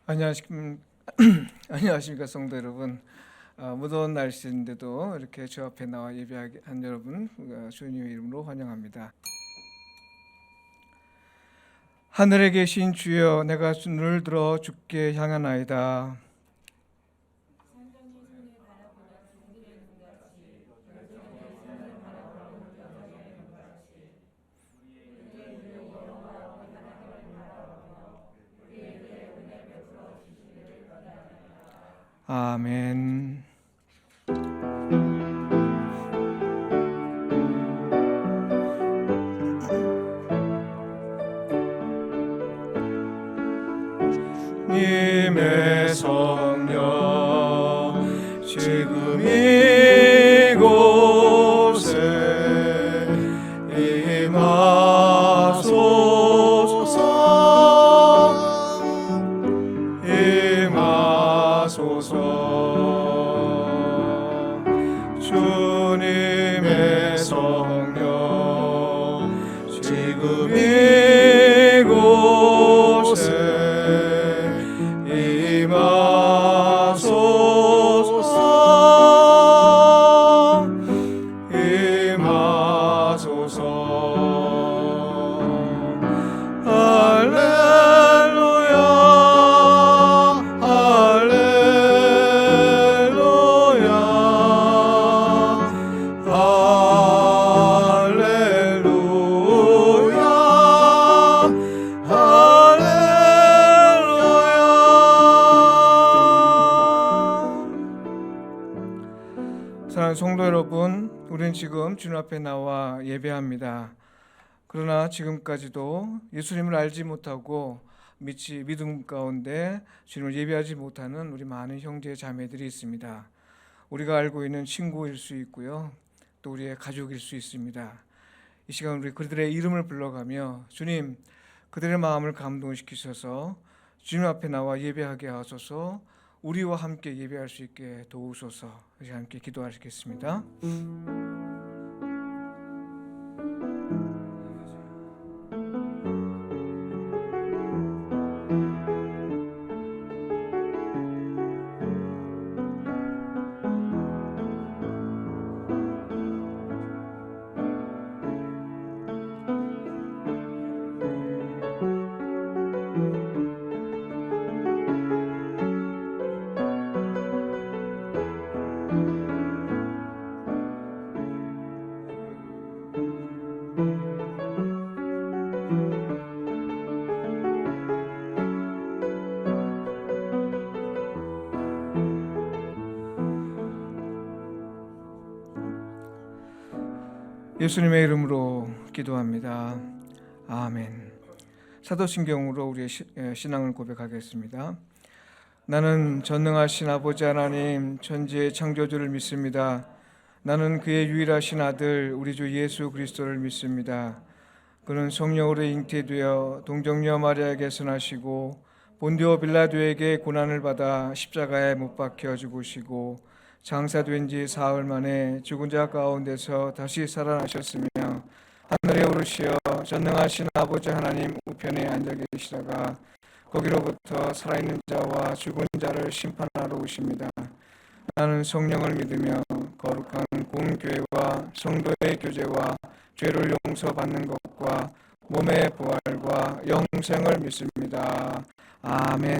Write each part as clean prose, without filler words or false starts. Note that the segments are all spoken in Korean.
안녕하십니까 성도 여러분. 무더운 날씨인데도 이렇게 저 앞에 나와 예배한 여러분 주님의 이름으로 환영합니다. 하늘에 계신 주여, 내가 눈을 들어 주께 향하나이다. 아멘. 님의 성령 지금 이곳에 임하소서. 주님의 성령 지금 이곳에 사랑하는 성도 여러분, 우리는 지금 주님 앞에 나와 예배합니다. 그러나 지금까지도 예수님을 알지 못하고 믿음 가운데 주님을 예배하지 못하는 우리 많은 형제 자매들이 있습니다. 우리가 알고 있는 친구일 수 있고요, 또 우리의 가족일 수 있습니다. 이 시간 우리 그들의 이름을 불러가며 주님, 그들의 마음을 감동시키셔서 주님 앞에 나와 예배하게 하소서. 우리와 함께 예배할 수 있게 도우소서. 이제 함께 기도하시겠습니다. 예수님의 이름으로 기도합니다. 아멘. 사도신경으로 우리의 신앙을 고백하겠습니다. 나는 전능하신 아버지 하나님 천지의 창조주를 믿습니다. 나는 그의 유일하신 아들 우리 주 예수 그리스도를 믿습니다. 그는 성령으로 잉태되어 동정녀 마리아에게서 나시고 본디오 빌라도에게 고난을 받아 십자가에 못 박혀 죽으시고 장사된 지 사흘 만에 죽은 자 가운데서 다시 살아나셨으며 하늘에 오르시어 전능하신 아버지 하나님 우편에 앉아 계시다가 거기로부터 살아있는 자와 죽은 자를 심판하러 오십니다. 나는 성령을 믿으며 거룩한 공교회와 성도의 교제와 죄를 용서받는 것과 몸의 부활과 영생을 믿습니다. 아멘.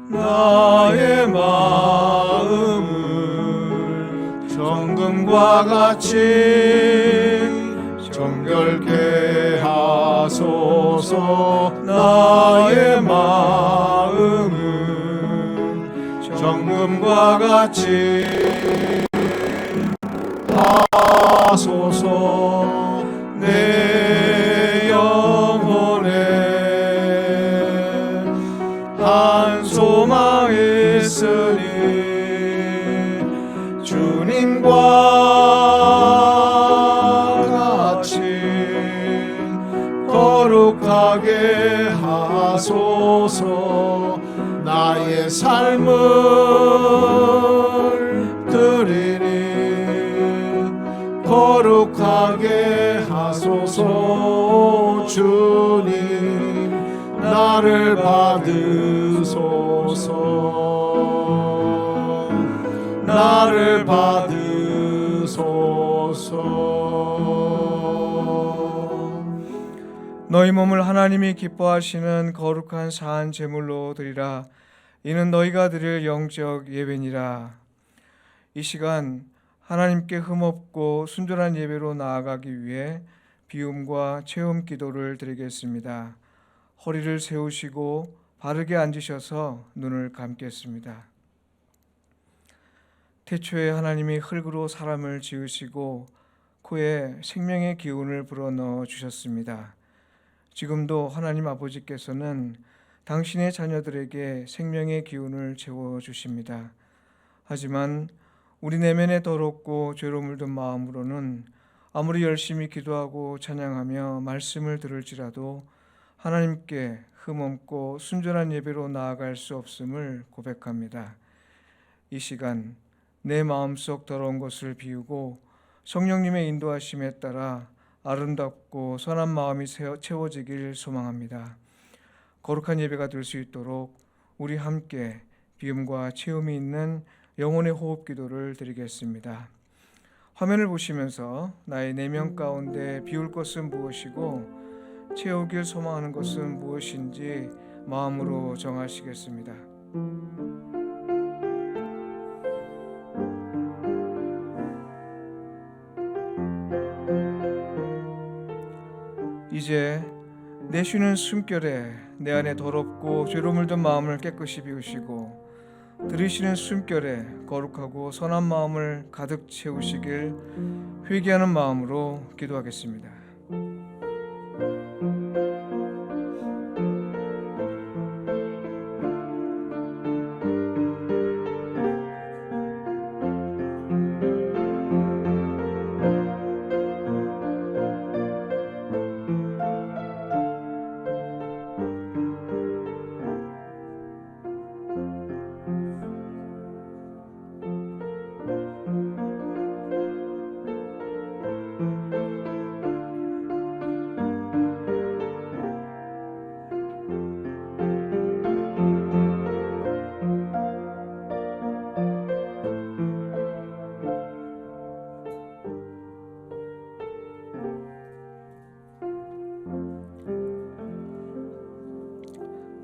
나의 마음을 정금과 같이 정결케 하소서. 나의 마음을 정금과 같이 하소서. 내 영혼에 한 소망 있으니 주님과 같이 거룩하게 하소서. 나의 삶은 주님 나를 받으소서 나를 받으소서. 너희 몸을 하나님이 기뻐하시는 거룩한 사한 제물로 드리라. 이는 너희가 드릴 영적 예배니라. 이 시간 하나님께 흠없고 순전한 예배로 나아가기 위해 비움과 체험 기도를 드리겠습니다. 허리를 세우시고 바르게 앉으셔서 눈을 감겠습니다. 태초에 하나님이 흙으로 사람을 지으시고 코에 생명의 기운을 불어넣어 주셨습니다. 지금도 하나님 아버지께서는 당신의 자녀들에게 생명의 기운을 채워주십니다. 하지만 우리 내면의 더럽고 죄로 물든 마음으로는 아무리 열심히 기도하고 찬양하며 말씀을 들을지라도 하나님께 흠없고 순전한 예배로 나아갈 수 없음을 고백합니다. 이 시간 내 마음속 더러운 것을 비우고 성령님의 인도하심에 따라 아름답고 선한 마음이 채워지길 소망합니다. 거룩한 예배가 될 수 있도록 우리 함께 비움과 체험이 있는 영혼의 호흡 기도를 드리겠습니다. 화면을 보시면서 나의 내면 가운데 비울 것은 무엇이고 채우길 소망하는 것은 무엇인지 마음으로 정하시겠습니다. 이제 내쉬는 숨결에 내 안에 더럽고 죄로 물든 마음을 깨끗이 비우시고 들이쉬는 숨결에 거룩하고 선한 마음을 가득 채우시길 회개하는 마음으로 기도하겠습니다.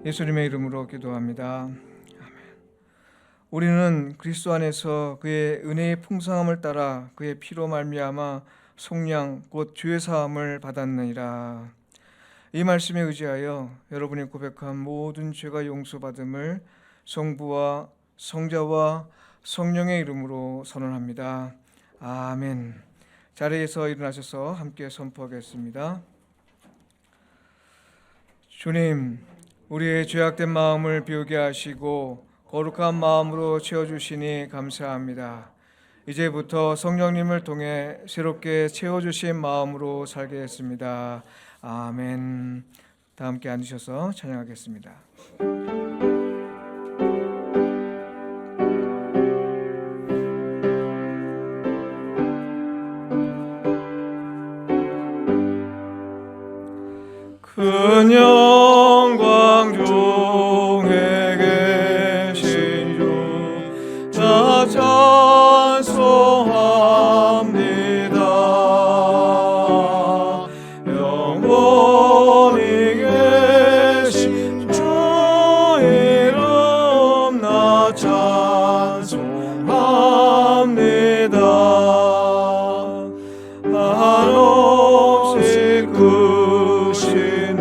예수님의 이름으로 기도합니다. 아멘. 우리는 그리스도 안에서 그의 은혜의 풍성함을 따라 그의 피로 말미암아 속량 곧 죄 사함을 받았느니라. 이 말씀에 의지하여 여러분이 고백한 모든 죄가 용서받음을 성부와 성자와 성령의 이름으로 선언합니다. 아멘. 자리에서 일어나셔서 함께 선포하겠습니다. 주님, 우리의 죄악된 마음을 비우게 하시고 거룩한 마음으로 채워주시니 감사합니다. 이제부터 성령님을 통해 새롭게 채워주신 마음으로 살겠습니다. 아멘. 다 함께 앉으셔서 찬양하겠습니다. 큰 영광 중에 계신 주 나 찬송합니다. 영원히 계신 주 이름 나 찬송합니다. 한없이 크신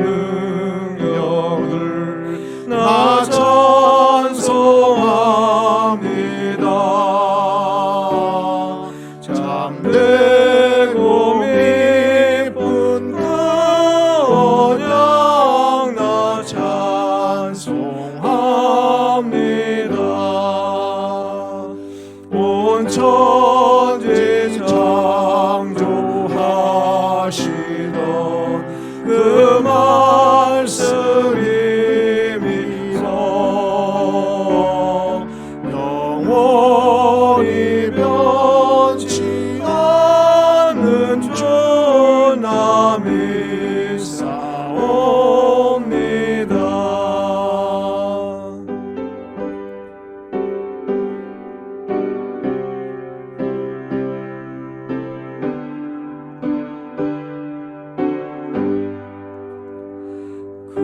그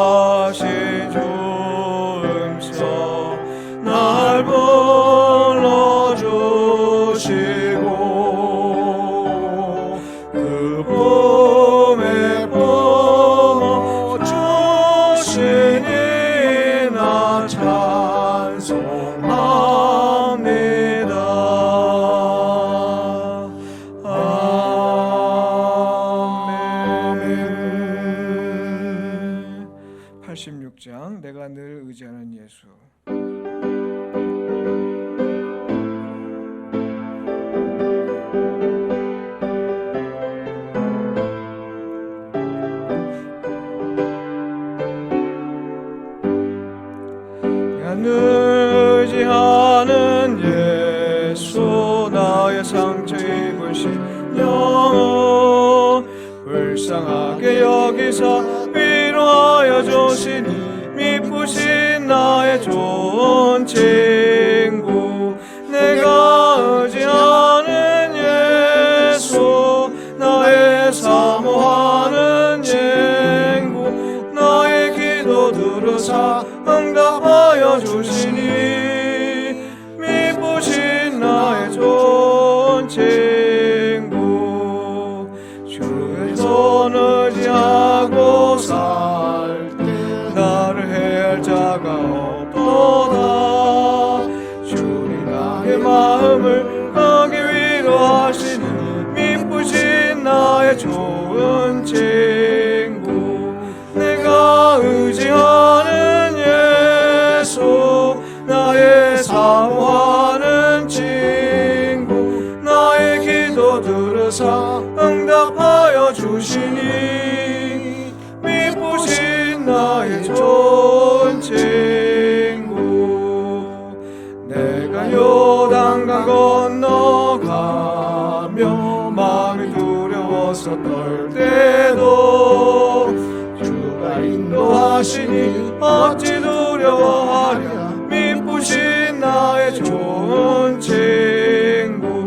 온유하신 주음성 날 불러주시고 그 봄에 뿜어주시니 나 찬송합니다. 아멘. 86장 내가 늘 의지하는 예수. 의지하는 예수 나의 상처 입으신 영혼 불쌍하게 여기사 위로하여 주시니 미쁘신 나의 좋은 친구 내가 의지하는 예수 나의 사모하는 친구 나의 기도 들으사 응답하여 주시니 미쁘신 나의 좋은 친구 주의 손 의지하고 살 때 나를 해할 자가 없도다 주님 나의 마음을 크게 위로하시니 미쁘신 나의 좋은 친구 내가 의지하는 예수 나의 사모하는 친구 나의 기도 들으사 응답하여 주시니 미쁘신 나의 좋은 친구 내가 요단강 건너가며 마음이 두려워서 떨 때도 주가 인도하시니 어찌 두려워하랴 미쁘신 나의 좋은 친구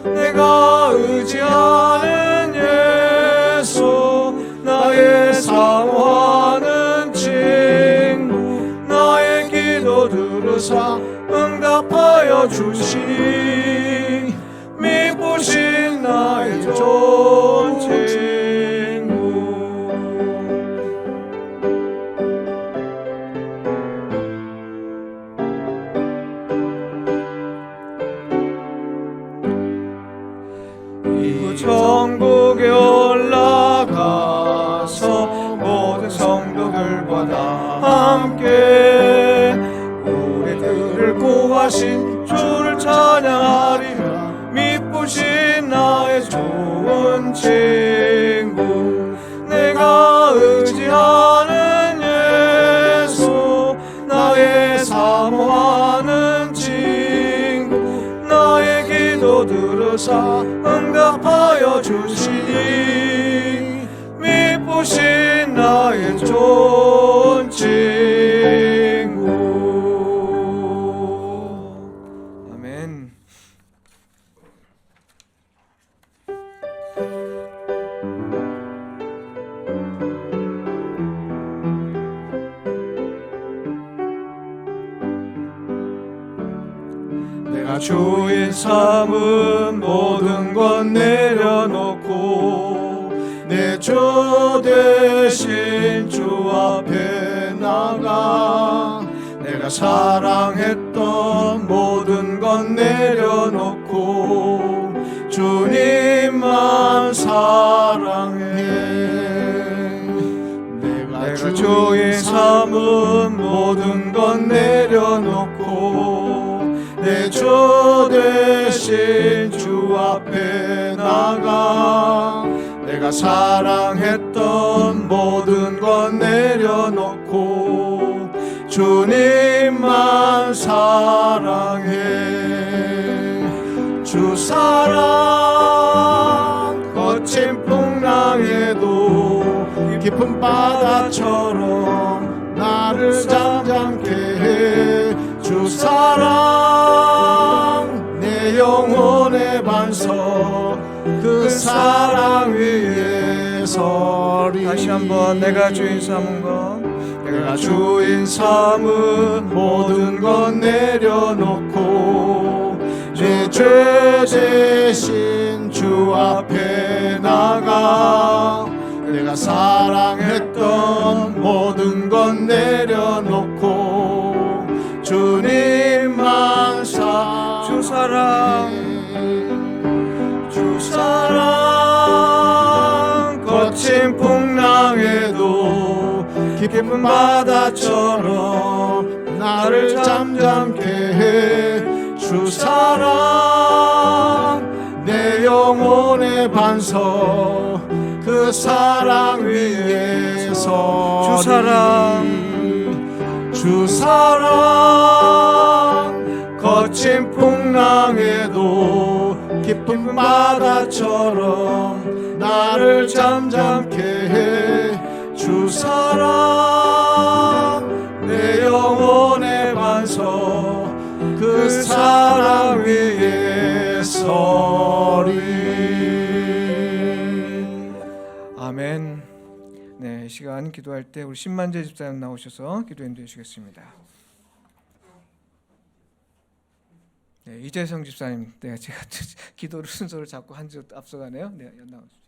내가 의지하는 예수 나의 사모하는 친구 나의 기도 들으사 응답하여 주시니 미쁘신 나의 좋은 친구 천국에 올라가서 모든 성도들과 다 함께 우리들을 구하신 주를 찬양하리라 미쁘신 나의 좋은 친구 내가 의지하는 예수 나의 사모하는 친구 나의 기도 들으사 응답하여 주시니 미쁘신 나의 좋은 친구 아멘. 내가 주인 삼은 모든 것 내려놓고 내 주 대신 주 앞에 나가 내가 사랑했던 모든 것 내려놓고 주님만 사랑해 내가 주인 삼은 모든 것 내려놓고 내 주 대신 주 앞에 나가 내가 사랑했던 모든 것 내려놓고 주님만 사랑해 주 사랑 거친 풍랑에도 깊은 바다처럼 나를 잠잠케 해 주 사랑 내 영혼의 반석 그 사랑 위에 서리. 다시 한번 내가 주인 삼은 것 내가 주인 삼은 모든 것 내려놓고 내 죄 대신 주 앞에 나가 내가 사랑했던 모든 것 내려놓고 주님만 주 사랑 주 사랑 거친 풍랑에도 깊은 바다처럼 나를 잠잠케 해 주 사랑 내 영혼의 반석 그 사랑 위에 서리. 주 사랑 거친 풍랑에도 깊은 바다처럼 나를 잠잠케 해 주 사랑 내 영혼의 반석 그 사랑 위에 서리. 아멘. 네, 이 시간 기도할 때 우리 신만재 집사님 나오셔서 기도 인도해 주시겠습니다. 네, 이재성 집사님, 네, 제가 기도를 순서를 자꾸 한 주 앞서가네요. 네, 나오시죠.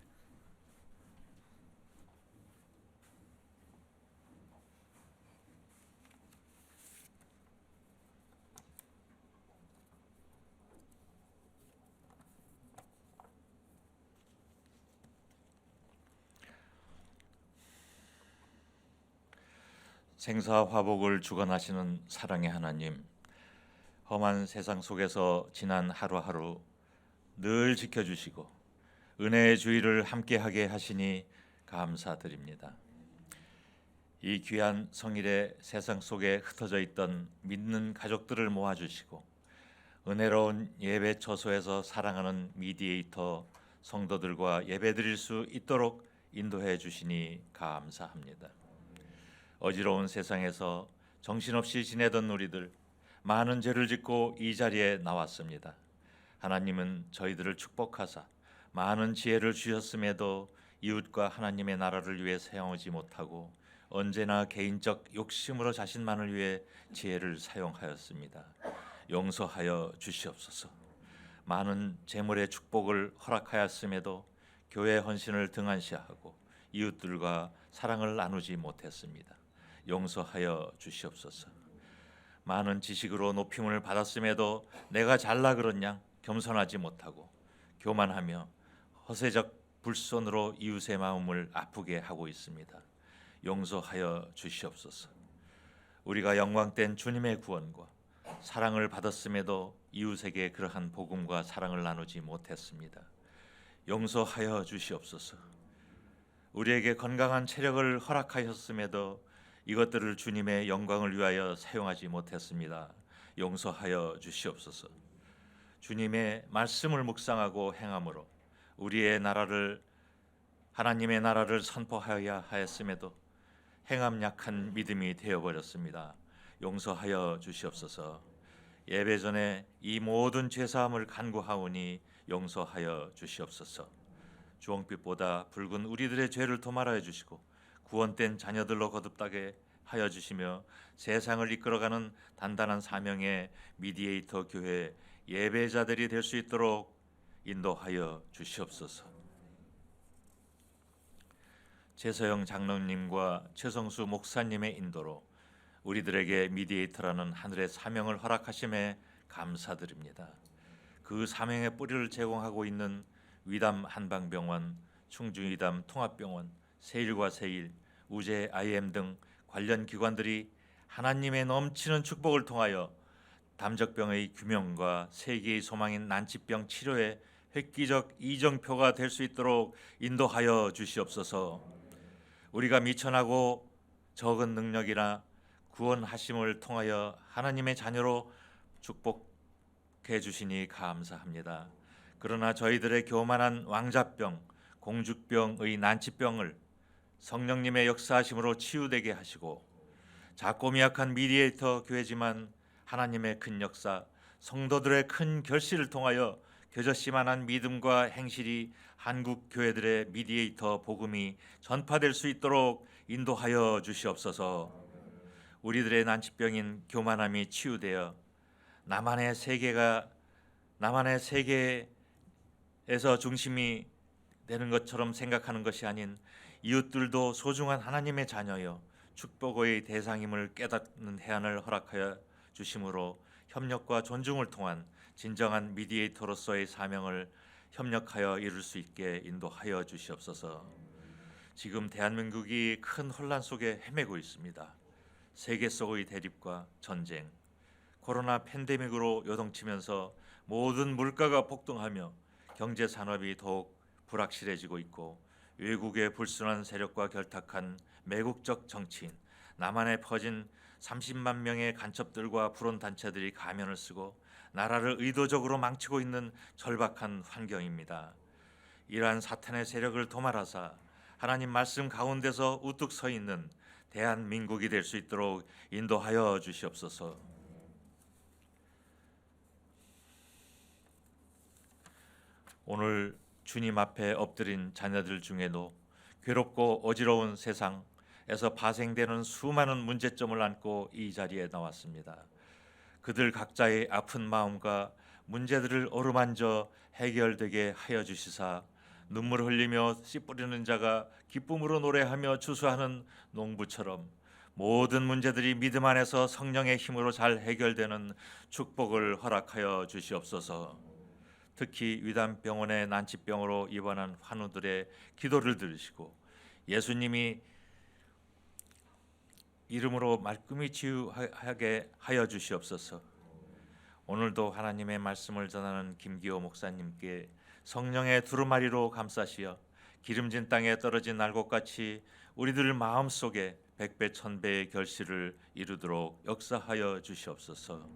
생사화복을 주관하시는 사랑의 하나님, 험한 세상 속에서 지난 하루하루 늘 지켜주시고 은혜의 주의를 함께하게 하시니 감사드립니다. 이 귀한 성일에 세상 속에 흩어져 있던 믿는 가족들을 모아주시고 은혜로운 예배 처소에서 사랑하는 미디에이터 성도들과 예배드릴 수 있도록 인도해 주시니 감사합니다. 어지러운 세상에서 정신없이 지내던 우리들 많은 죄를 짓고 이 자리에 나왔습니다. 하나님은 저희들을 축복하사 많은 지혜를 주셨음에도 이웃과 하나님의 나라를 위해 사용하지 못하고 언제나 개인적 욕심으로 자신만을 위해 지혜를 사용하였습니다. 용서하여 주시옵소서. 많은 재물의 축복을 허락하였음에도 교회 헌신을 등한시하고 이웃들과 사랑을 나누지 못했습니다. 용서하여 주시옵소서. 많은 지식으로 높임을 받았음에도 내가 잘나 그런양 겸손하지 못하고 교만하며 허세적 불손으로 이웃의 마음을 아프게 하고 있습니다. 용서하여 주시옵소서. 우리가 영광된 주님의 구원과 사랑을 받았음에도 이웃에게 그러한 복음과 사랑을 나누지 못했습니다. 용서하여 주시옵소서. 우리에게 건강한 체력을 허락하셨음에도 이것들을 주님의 영광을 위하여 사용하지 못했습니다. 용서하여 주시옵소서. 주님의 말씀을 묵상하고 행함으로 우리의 나라를 하나님의 나라를 선포하여야 하였음에도 행함 약한 믿음이 되어버렸습니다. 용서하여 주시옵소서. 예배 전에 이 모든 죄사함을 간구하오니 용서하여 주시옵소서. 주홍빛보다 붉은 우리들의 죄를 도말하여 주시고 구원된 자녀들로 거듭나게 하여 주시며 세상을 이끌어가는 단단한 사명의 미디에이터 교회 예배자들이 될 수 있도록 인도하여 주시옵소서. 최서영 장로님과 최성수 목사님의 인도로 우리들에게 미디에이터라는 하늘의 사명을 허락하심에 감사드립니다. 그 사명의 뿌리를 제공하고 있는 위담 한방병원, 충주위담 통합병원, 세일과 세일, 우제 IM 등 관련 기관들이 하나님의 넘치는 축복을 통하여 담적병의 규명과 세계의 소망인 난치병 치료에 획기적 이정표가 될 수 있도록 인도하여 주시옵소서. 우리가 미천하고 적은 능력이나 구원하심을 통하여 하나님의 자녀로 축복해 주시니 감사합니다. 그러나 저희들의 교만한 왕자병, 공주병의 난치병을 성령님의 역사하심으로 치유되게 하시고 작고 미약한 미디에이터 교회지만 하나님의 큰 역사, 성도들의 큰 결실을 통하여 겨자씨만한 믿음과 행실이 한국 교회들의 미디에이터 복음이 전파될 수 있도록 인도하여 주시옵소서. 우리들의 난치병인 교만함이 치유되어 나만의 세계에서 중심이 되는 것처럼 생각하는 것이 아닌 이웃들도 소중한 하나님의 자녀여 축복의 대상임을 깨닫는 해안을 허락하여 주심으로 협력과 존중을 통한 진정한 미디에이터로서의 사명을 협력하여 이룰 수 있게 인도하여 주시옵소서. 지금 대한민국이 큰 혼란 속에 헤매고 있습니다. 세계 속의 대립과 전쟁, 코로나 팬데믹으로 요동치면서 모든 물가가 폭등하며 경제 산업이 더욱 불확실해지고 있고 외국의 불순한 세력과 결탁한 매국적 정치인, 남한에 퍼진 30만 명의 간첩들과 불온 단체들이 가면을 쓰고 나라를 의도적으로 망치고 있는 절박한 환경입니다. 이러한 사탄의 세력을 도말하사 하나님 말씀 가운데서 우뚝 서 있는 대한민국이 될 수 있도록 인도하여 주시옵소서. 오늘 주님 앞에 엎드린 자녀들 중에도 괴롭고 어지러운 세상에서 파생되는 수많은 문제점을 안고 이 자리에 나왔습니다. 그들 각자의 아픈 마음과 문제들을 어루만져 해결되게 하여 주시사 눈물 흘리며 씨 뿌리는 자가 기쁨으로 노래하며 추수하는 농부처럼 모든 문제들이 믿음 안에서 성령의 힘으로 잘 해결되는 축복을 허락하여 주시옵소서. 특히 위담병원의 난치병으로 입원한 환우들의 기도를 들으시고 예수님이 이름으로 말끔히 치유하게 하여 주시옵소서. 오늘도 하나님의 말씀을 전하는 김기호 목사님께 성령의 두루마리로 감싸시어 기름진 땅에 떨어진 날것같이 우리들 마음속에 백배 천배의 결실을 이루도록 역사하여 주시옵소서.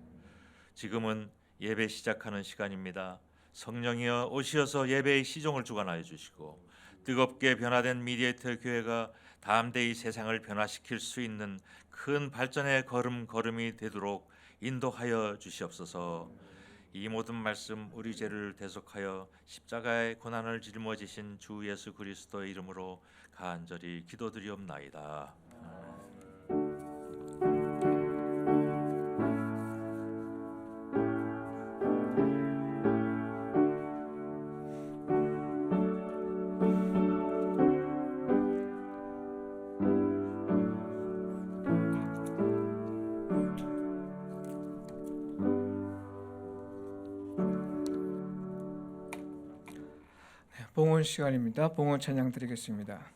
지금은 예배 시작하는 시간입니다. 성령이여 오시어서 예배의 시종을 주관하여 주시고 뜨겁게 변화된 미디에이터 교회가 담대히 세상을 변화시킬 수 있는 큰 발전의 걸음이 되도록 인도하여 주시옵소서. 이 모든 말씀 우리 죄를 대속하여 십자가의 고난을 짊어지신 주 예수 그리스도의 이름으로 간절히 기도드리옵나이다. 봉헌 시간입니다. 봉헌 찬양 드리겠습니다.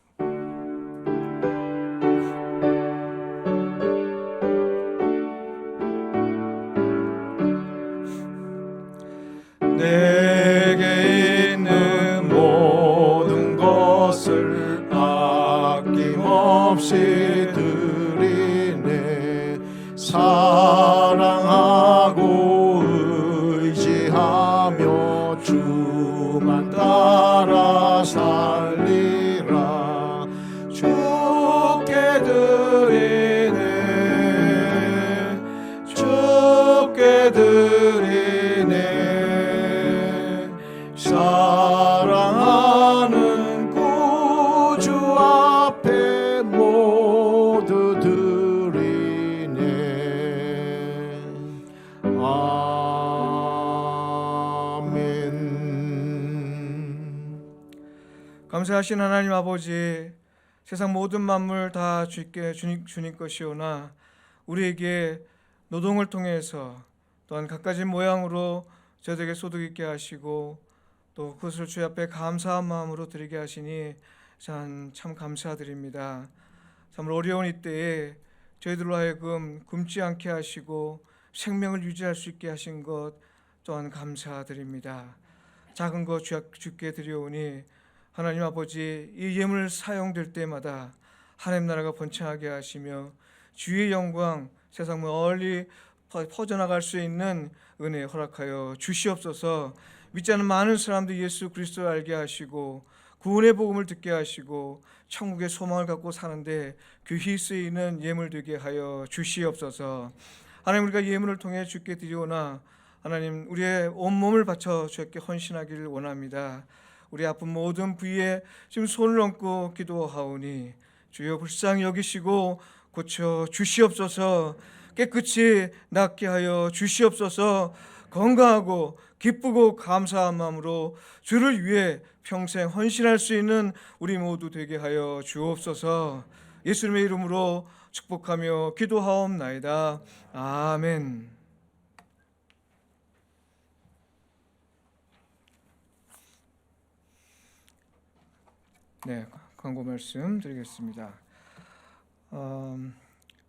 내게 있는 모든 것을 아낌없이 드리네. 사랑하고 의지하며 주만 따라 살리라. 주께 드리네. 주께 드리네. 사랑하는 구주 앞에 모두 드리네. 아멘. 감사하신 하나님 아버지, 세상 모든 만물 다 주님 것이오나 우리에게 노동을 통해서 또한 갖가지 모양으로 저에게 소득 있게 하시고 또 그것을 주의 앞에 감사한 마음으로 드리게 하시니 참 감사드립니다. 참 어려운 이때에 저희들로 하여금 굶지 않게 하시고 생명을 유지할 수 있게 하신 것 또한 감사드립니다. 작은 것 주께 드려오니 하나님 아버지, 이 예물 사용될 때마다 하나님 나라가 번창하게 하시며 주의 영광 세상 멀리 퍼져나갈 수 있는 은혜 허락하여 주시옵소서. 믿지 않는 많은 사람들 예수 그리스도를 알게 하시고 구원의 복음을 듣게 하시고 천국의 소망을 갖고 사는데 귀히 쓰이는 예물 되게 하여 주시옵소서. 하나님, 우리가 예물을 통해 주께 드리오나 하나님, 우리의 온몸을 바쳐 주께 헌신하기를 원합니다. 우리 아픈 모든 부위에 지금 손을 얹고 기도하오니 주여 불쌍히 여기시고 고쳐 주시옵소서. 깨끗이 낫게 하여 주시옵소서. 건강하고 기쁘고 감사한 마음으로 주를 위해 평생 헌신할 수 있는 우리 모두 되게 하여 주옵소서. 예수님의 이름으로 축복하며 기도하옵나이다. 아멘. 네, 광고 말씀 드리겠습니다.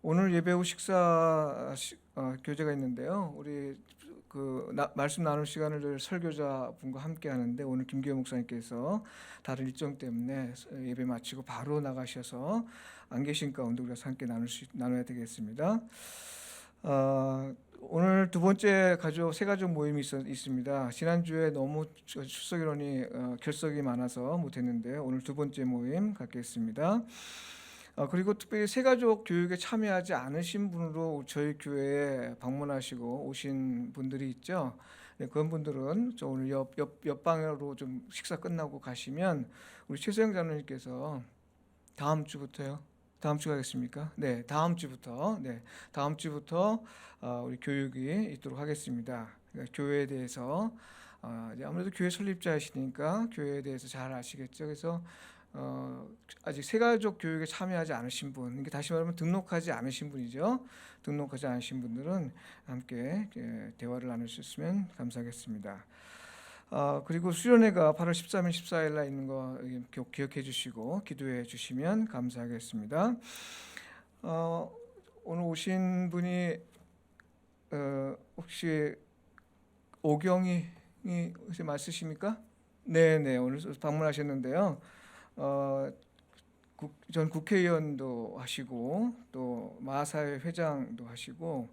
오늘 예배 후 식사 교제가 있는데요. 우리 말씀 나눌 시간을 늘 설교자 분과 함께 하는데 오늘 김기호 목사님께서 다른 일정 때문에 예배 마치고 바로 나가셔서 안 계신 가운데 우리가 함께 나눠야 되겠습니다. 오늘 두 번째 새 가족 모임이 있습니다. 지난주에 너무 출석 인원이 결석이 많아서 못했는데 오늘 두 번째 모임 갖겠습니다. 그리고 특별히 새가족 교육에 참여하지 않으신 분으로 저희 교회에 방문하시고 오신 분들이 있죠. 네, 그런 분들은 저 오늘 옆방으로 좀 식사 끝나고 가시면 우리 최소영 장로님께서 다음 주부터요. 다음 주 가겠습니까? 네, 다음 주부터 우리 교육이 있도록 하겠습니다. 그러니까 교회에 대해서 아무래도 교회 설립자이시니까 교회에 대해서 잘 아시겠죠. 그래서 아직 새가족 교육에 참여하지 않으신 분, 이게 다시 말하면 등록하지 않으신 분이죠. 등록하지 않으신 분들은 함께 대화를 나누셨으면 감사하겠습니다. 그리고 수련회가 8월 13일, 14일 날 있는 거 기억해 주시고 기도해 주시면 감사하겠습니다. 오늘 오신 분이 혹시 오경이 혹시 맞으십니까? 네, 오늘 방문하셨는데요. 전 국회의원도 하시고 또 마사회 회장도 하시고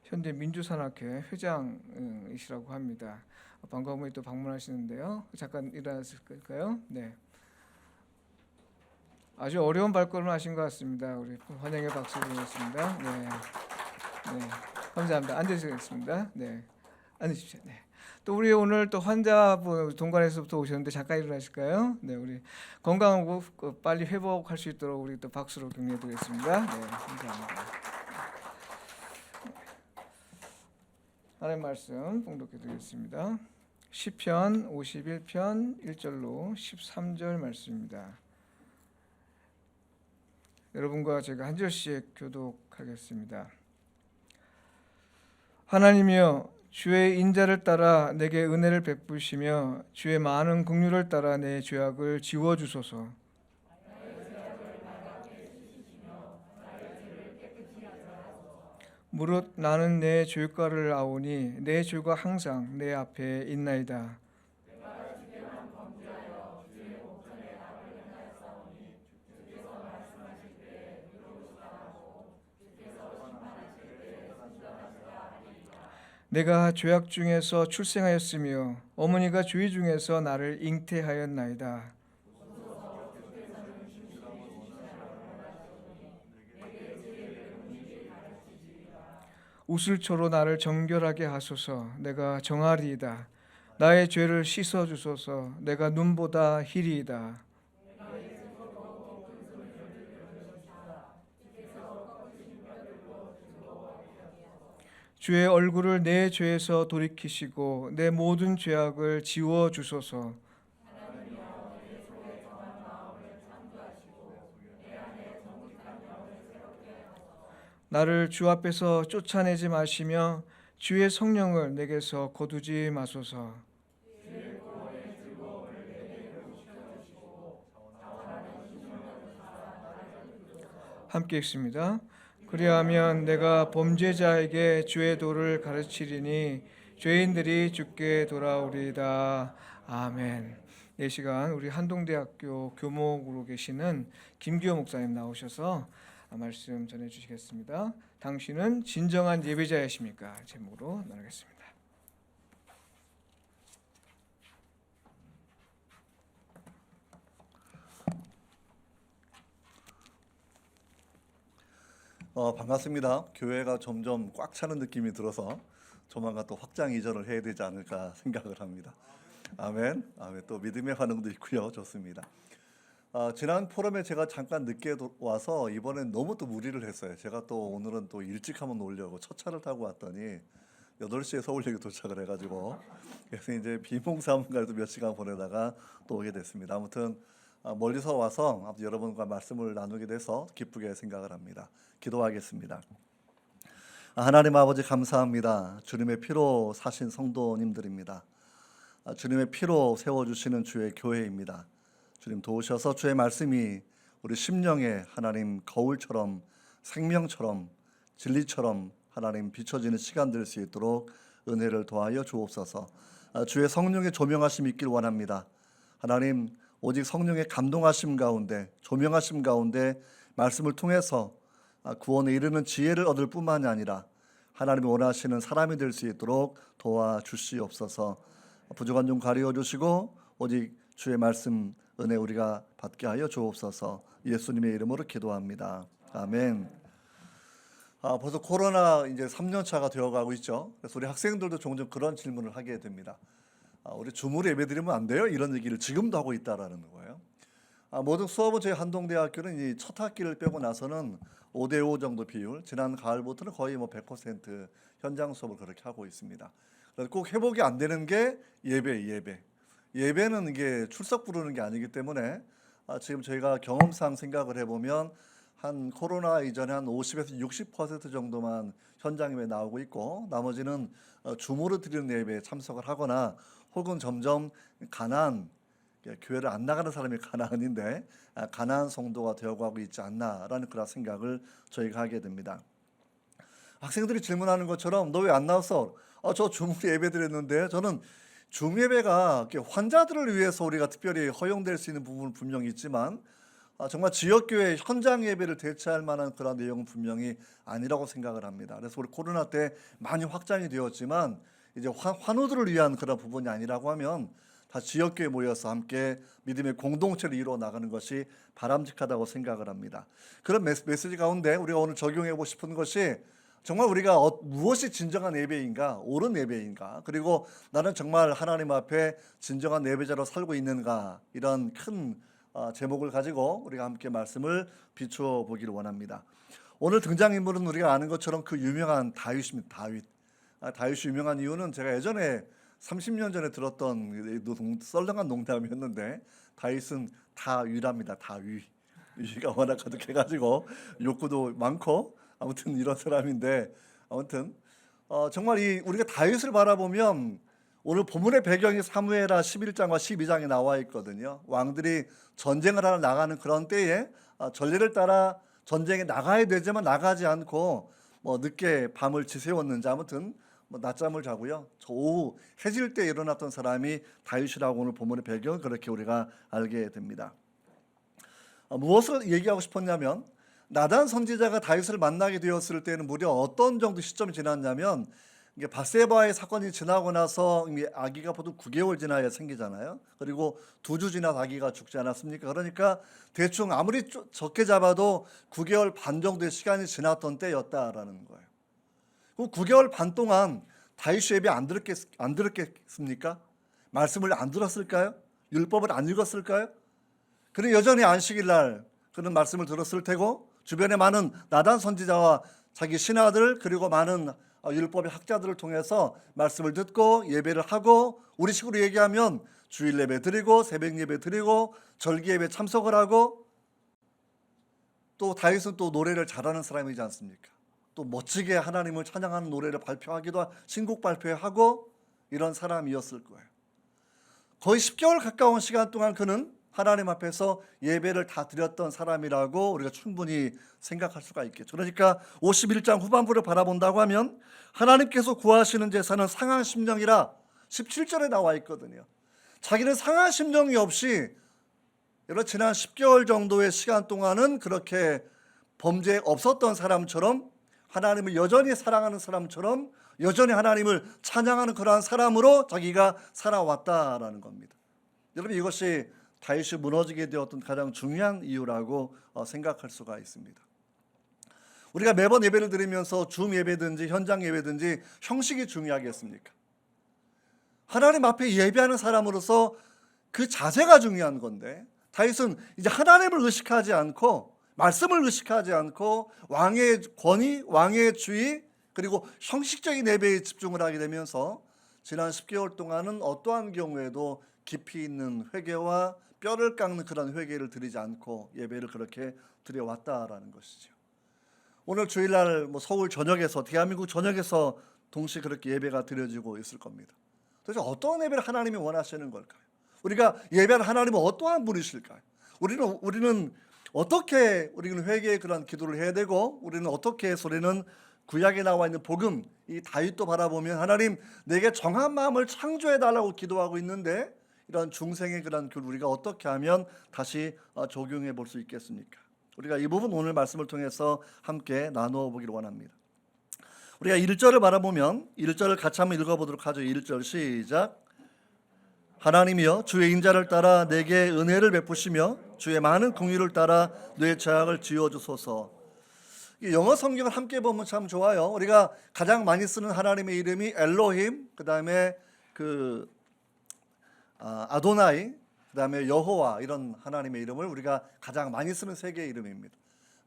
현재 민주산악회 회장이시라고 합니다. 반가움에 또 방문하시는데요. 잠깐 일어나실까요? 네. 아주 어려운 발걸음을 하신 것 같습니다. 우리 환영의 박수 드리겠습니다. 네. 감사합니다. 앉으시겠습니다. 네. 앉으십시오. 네. 또 우리 오늘 또 환자분 동관에서부터 오셨는데 잠깐 일어나실까요? 네, 우리 건강하고 빨리 회복할 수 있도록 우리 또 박수로 격려드리겠습니다. 네, 감사합니다. 하나님 말씀 봉독해드리겠습니다. 시편 51편 1절로 13절 말씀입니다. 여러분과 제가 한 절씩 교독하겠습니다. 하나님이여, 주의 인자를 따라 내게 은혜를 베푸시며 주의 많은 긍휼을 따라 내 죄악을 지워주소서. 무릇 나는 내 죄가를 아오니 내 죄가 항상 내 앞에 있나이다. 내가 죄악 중에서 출생하였으며 어머니가 죄 중에서 나를 잉태하였나이다. 우슬초로 나를 정결하게 하소서. 내가 정하리이다. 나의 죄를 씻어 주소서. 내가 눈보다 희리이다. 주의 얼굴을 내 죄에서 돌이키시고 내 모든 죄악을 지워 주소서. 나를 주 앞에서 쫓아내지 마시며 주의 성령을 내게서 거두지 마소서. 함께 읽습니다. 그리하면 내가 범죄자에게 주의 도를 가르치리니 죄인들이 주께 돌아오리이다. 아멘. 이 시간 우리 한동대학교 교목으로 계시는 김기호 목사님 나오셔서 말씀 전해주시겠습니다. 당신은 진정한 예배자이십니까? 제목으로 나누겠습니다. 반갑습니다. 교회가 점점 꽉 차는 느낌이 들어서 조만간 또 확장 이전을 해야 되지 않을까 생각을 합니다. 아멘. 아멘. 또 믿음의 반응도 있고요. 좋습니다. 지난 포럼에 제가 잠깐 늦게 와서 이번엔 너무 또 무리를 했어요. 제가 또 오늘은 또 일찍 한번 오려고 첫 차를 타고 왔더니 8시에 서울역에 도착을 해가지고 그래서 이제 비몽사몽간에도 몇 시간 보내다가 또 오게 됐습니다. 아무튼 멀리서 와서 여러분과 말씀을 나누게 돼서 기쁘게 생각을 합니다. 기도하겠습니다. 하나님 아버지 감사합니다. 주님의 피로 사신 성도님들입니다. 주님의 피로 세워주시는 주의 교회입니다. 주님 도우셔서 주의 말씀이 우리 심령에 하나님 거울처럼 생명처럼 진리처럼 하나님 비춰지는 시간 될 수 있도록 은혜를 더하여 주옵소서. 주의 성령의 조명하심 있길 원합니다. 하나님 오직 성령의 감동하심 가운데 조명하심 가운데 말씀을 통해서 구원에 이르는 지혜를 얻을 뿐만이 아니라 하나님이 원하시는 사람이 될 수 있도록 도와주시옵소서. 부족한 좀 가리워 주시고 오직 주의 말씀 은혜 우리가 받게 하여 주옵소서. 예수님의 이름으로 기도합니다. 아멘. 벌써 코로나 이제 3년 차가 되어가고 있죠. 그래서 우리 학생들도 종종 그런 질문을 하게 됩니다. 우리 줌으로 예배드리면 안 돼요? 이런 얘기를 지금도 하고 있다라는 거예요. 모든 수업은 저희 한동대학교는 이 첫 학기를 빼고 나서는 5대5 정도 비율, 지난 가을부터는 거의 100% 현장 수업을 그렇게 하고 있습니다. 그래서 꼭 회복이 안 되는 게 예배는 이게 출석 부르는 게 아니기 때문에 지금 저희가 경험상 생각을 해보면 한 코로나 이전에 한 50에서 60% 정도만 현장 예배 나오고 있고 나머지는 줌으로 드리는 예배에 참석을 하거나 혹은 점점 교회를 안 나가는 사람이 가난인데 가난한 성도가 되어가고 있지 않나라는 그런 생각을 저희가 하게 됩니다. 학생들이 질문하는 것처럼 너 왜 안 나왔어? 저 줌으로 예배드렸는데 저는 줌 예배가 환자들을 위해서 우리가 특별히 허용될 수 있는 부분은 분명히 있지만 정말 지역교회 현장 예배를 대체할 만한 그런 내용은 분명히 아니라고 생각을 합니다. 그래서 우리 코로나 때 많이 확장이 되었지만 이제 환우들을 위한 그런 부분이 아니라고 하면 다 지역교회 모여서 함께 믿음의 공동체를 이루어 나가는 것이 바람직하다고 생각을 합니다. 그런 메시지 가운데 우리가 오늘 적용하고 싶은 것이 정말 우리가 무엇이 진정한 예배인가, 옳은 예배인가, 그리고 나는 정말 하나님 앞에 진정한 예배자로 살고 있는가, 이런 큰 제목을 가지고 우리가 함께 말씀을 비추어 보기를 원합니다. 오늘 등장인물은 우리가 아는 것처럼 그 유명한 다윗입니다. 다윗이 유명한 이유는 제가 예전에 30년 전에 들었던 썰렁한 농담이었는데 다윗은 다윗랍니다. 위가 워낙 가득해가지고 욕구도 많고 아무튼 이런 사람인데 아무튼 정말 우리가 다윗을 바라보면 오늘 본문의 배경이 사무엘하 11장과 12장에 나와 있거든요. 왕들이 전쟁을 하러 나가는 그런 때에 전례를 따라 전쟁에 나가야 되지만 나가지 않고 늦게 밤을 지새웠는지 아무튼 낮잠을 자고요. 저 오후 해질 때 일어났던 사람이 다윗이라고 오늘 본문의 배경을 그렇게 우리가 알게 됩니다. 무엇을 얘기하고 싶었냐면 나단 선지자가 다윗을 만나게 되었을 때는 무려 어떤 정도 시점이 지났냐면 이게 밧세바의 사건이 지나고 나서 아기가 보통 9개월 지나야 생기잖아요. 그리고 2주 지나서 아기가 죽지 않았습니까? 그러니까 대충 아무리 적게 잡아도 9개월 반 정도의 시간이 지났던 때였다라는 거예요. 그 9개월 반 동안 다윗이 예배 안 들었겠습니까? 말씀을 안 들었을까요? 율법을 안 읽었을까요? 그는 여전히 안식일 날 그는 말씀을 들었을 테고 주변에 많은 나단 선지자와 자기 신하들 그리고 많은 율법의 학자들을 통해서 말씀을 듣고 예배를 하고 우리식으로 얘기하면 주일 예배 드리고 새벽 예배 드리고 절기 예배 참석을 하고 또 다윗은 또 노래를 잘하는 사람이지 않습니까? 또 멋지게 하나님을 찬양하는 노래를 발표하기도 신곡 발표하고 이런 사람이었을 거예요. 거의 10개월 가까운 시간 동안 그는 하나님 앞에서 예배를 다 드렸던 사람이라고 우리가 충분히 생각할 수가 있겠죠. 그러니까 51장 후반부를 바라본다고 하면 하나님께서 구하시는 제사는 상한 심령이라 17절에 나와 있거든요. 자기는 상한 심령이 없이 지난 10개월 정도의 시간 동안은 그렇게 범죄 없었던 사람처럼 하나님을 여전히 사랑하는 사람처럼 여전히 하나님을 찬양하는 그러한 사람으로 자기가 살아왔다라는 겁니다. 여러분 이것이 다윗이 무너지게 되었던 가장 중요한 이유라고 생각할 수가 있습니다. 우리가 매번 예배를 드리면서 줌 예배든지 현장 예배든지 형식이 중요하겠습니까? 하나님 앞에 예배하는 사람으로서 그 자세가 중요한 건데, 다윗은 이제 하나님을 의식하지 않고 말씀을 의식하지 않고 왕의 권위, 왕의 주의, 그리고 형식적인 예배에 집중을 하게 되면서 지난 10개월 동안은 어떠한 경우에도 깊이 있는 회개와 뼈를 깎는 그런 회개를 드리지 않고 예배를 그렇게 드려왔다라는 것이죠. 오늘 주일날 서울 전역에서, 대한민국 전역에서 동시에 그렇게 예배가 드려지고 있을 겁니다. 도대체 어떤 예배를 하나님이 원하시는 걸까요? 우리가 예배하는 하나님은 어떠한 분이실까요? 우리는 어떻게 우리는 회개의 그런 기도를 해야 되고, 우리는 어떻게 해서 우리는 구약에 나와 있는 복음, 이 다윗도 바라보면 하나님 내게 정한 마음을 창조해 달라고 기도하고 있는데, 이런 중생의 그런 길 우리가 어떻게 하면 다시 적용해 볼 수 있겠습니까? 우리가 이 부분 오늘 말씀을 통해서 함께 나누어 보기를 원합니다. 우리가 1절을 바라보면 1절을 같이 한번 읽어보도록 하죠. 1절 시작. 하나님이여 주의 인자를 따라 내게 은혜를 베푸시며 주의 많은 긍휼을 따라 내 죄악을 지워주소서. 영어 성경을 함께 보면 참 좋아요. 우리가 가장 많이 쓰는 하나님의 이름이 엘로힘, 그 다음에 아도나이, 그 다음에 여호와, 이런 하나님의 이름을 우리가 가장 많이 쓰는 세 개의 이름입니다.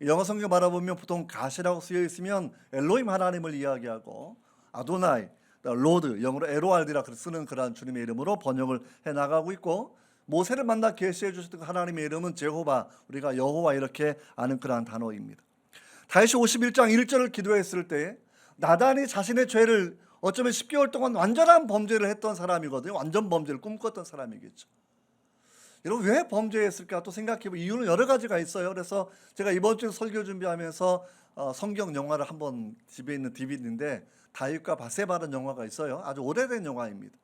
영어 성경 바라보면 보통 갓이라고 쓰여 있으면 엘로힘 하나님을 이야기하고, 아도나이, 로드, 영어로 에로알디라 쓰는 그런 주님의 이름으로 번역을 해나가고 있고, 모세를 만나 계시해 주셨던 하나님의 이름은 제호바, 우리가 여호와 이렇게 아는 그러한 단어입니다. 다윗이 51장 1절을 기도했을 때 나단이 자신의 죄를 어쩌면 10개월 동안 완전한 범죄를 했던 사람이거든요. 완전 범죄를 꿈꿨던 사람이겠죠. 여러분, 왜 범죄했을까 또 생각해보면 이유는 여러 가지가 있어요. 그래서 제가 이번 주에 설교 준비하면서 성경 영화를 한번, 집에 있는 DVD인데 다윗과 바세바라는 영화가 있어요. 아주 오래된 영화입니다.